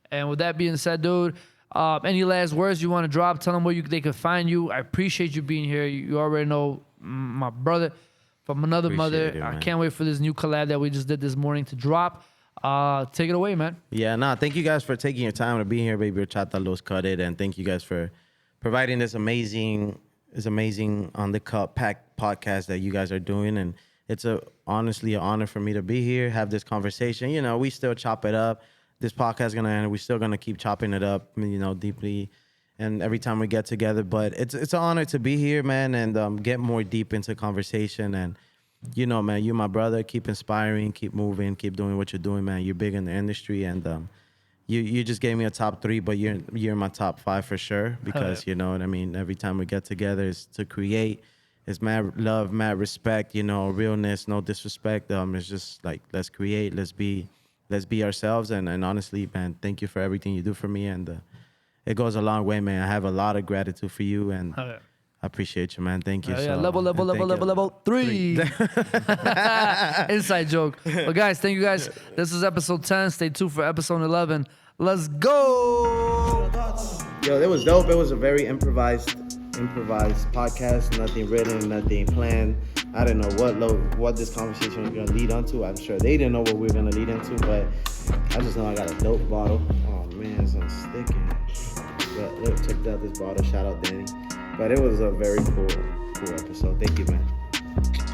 S3: And with that being said, dude, any last words you want to drop? Tell them where they can find you. I appreciate you being here. You already know my brother from another mother.
S1: Appreciate it,
S3: I
S1: man.
S3: can't wait for this new collab that we just did this morning to drop. Take it away, man.
S1: Yeah, thank you guys for taking your time to be here, baby. Chata Los Cut It, and thank you guys for providing this amazing on the cut pack podcast that you guys are doing. And it's honestly an honor for me to be here, have this conversation. You know, we still chop it up. This podcast is gonna end. We're still gonna keep chopping it up, you know, deeply, and every time we get together. But it's an honor to be here, man, and get more deep into conversation. And you know, man, you're my brother. Keep inspiring, keep moving, keep doing what you're doing, man. You're big in the industry, and you just gave me a top 3, but you're in my top 5 for sure, because you know what I mean. Every time we get together, is to create. It's mad love, mad respect, you know, realness, no disrespect. It's just like, let's create, let's be ourselves. And honestly, man, thank you for everything you do for me. And it goes a long way, man. I have a lot of gratitude for you, and I appreciate you, man. Thank you.
S3: Yeah,
S1: So,
S3: level 3. Inside joke. But guys, thank you guys. This is episode 10. Stay tuned for episode 11. Let's go.
S1: Yo, it was dope. It was a very improvised podcast. Nothing written, nothing planned. I didn't know what this conversation was gonna lead onto. I'm sure they didn't know what we were gonna lead into, but I just know I got a dope bottle. Oh man, it's unsticking. But look, check out this bottle. Shout out Danny. But it was a very cool episode. Thank you, man.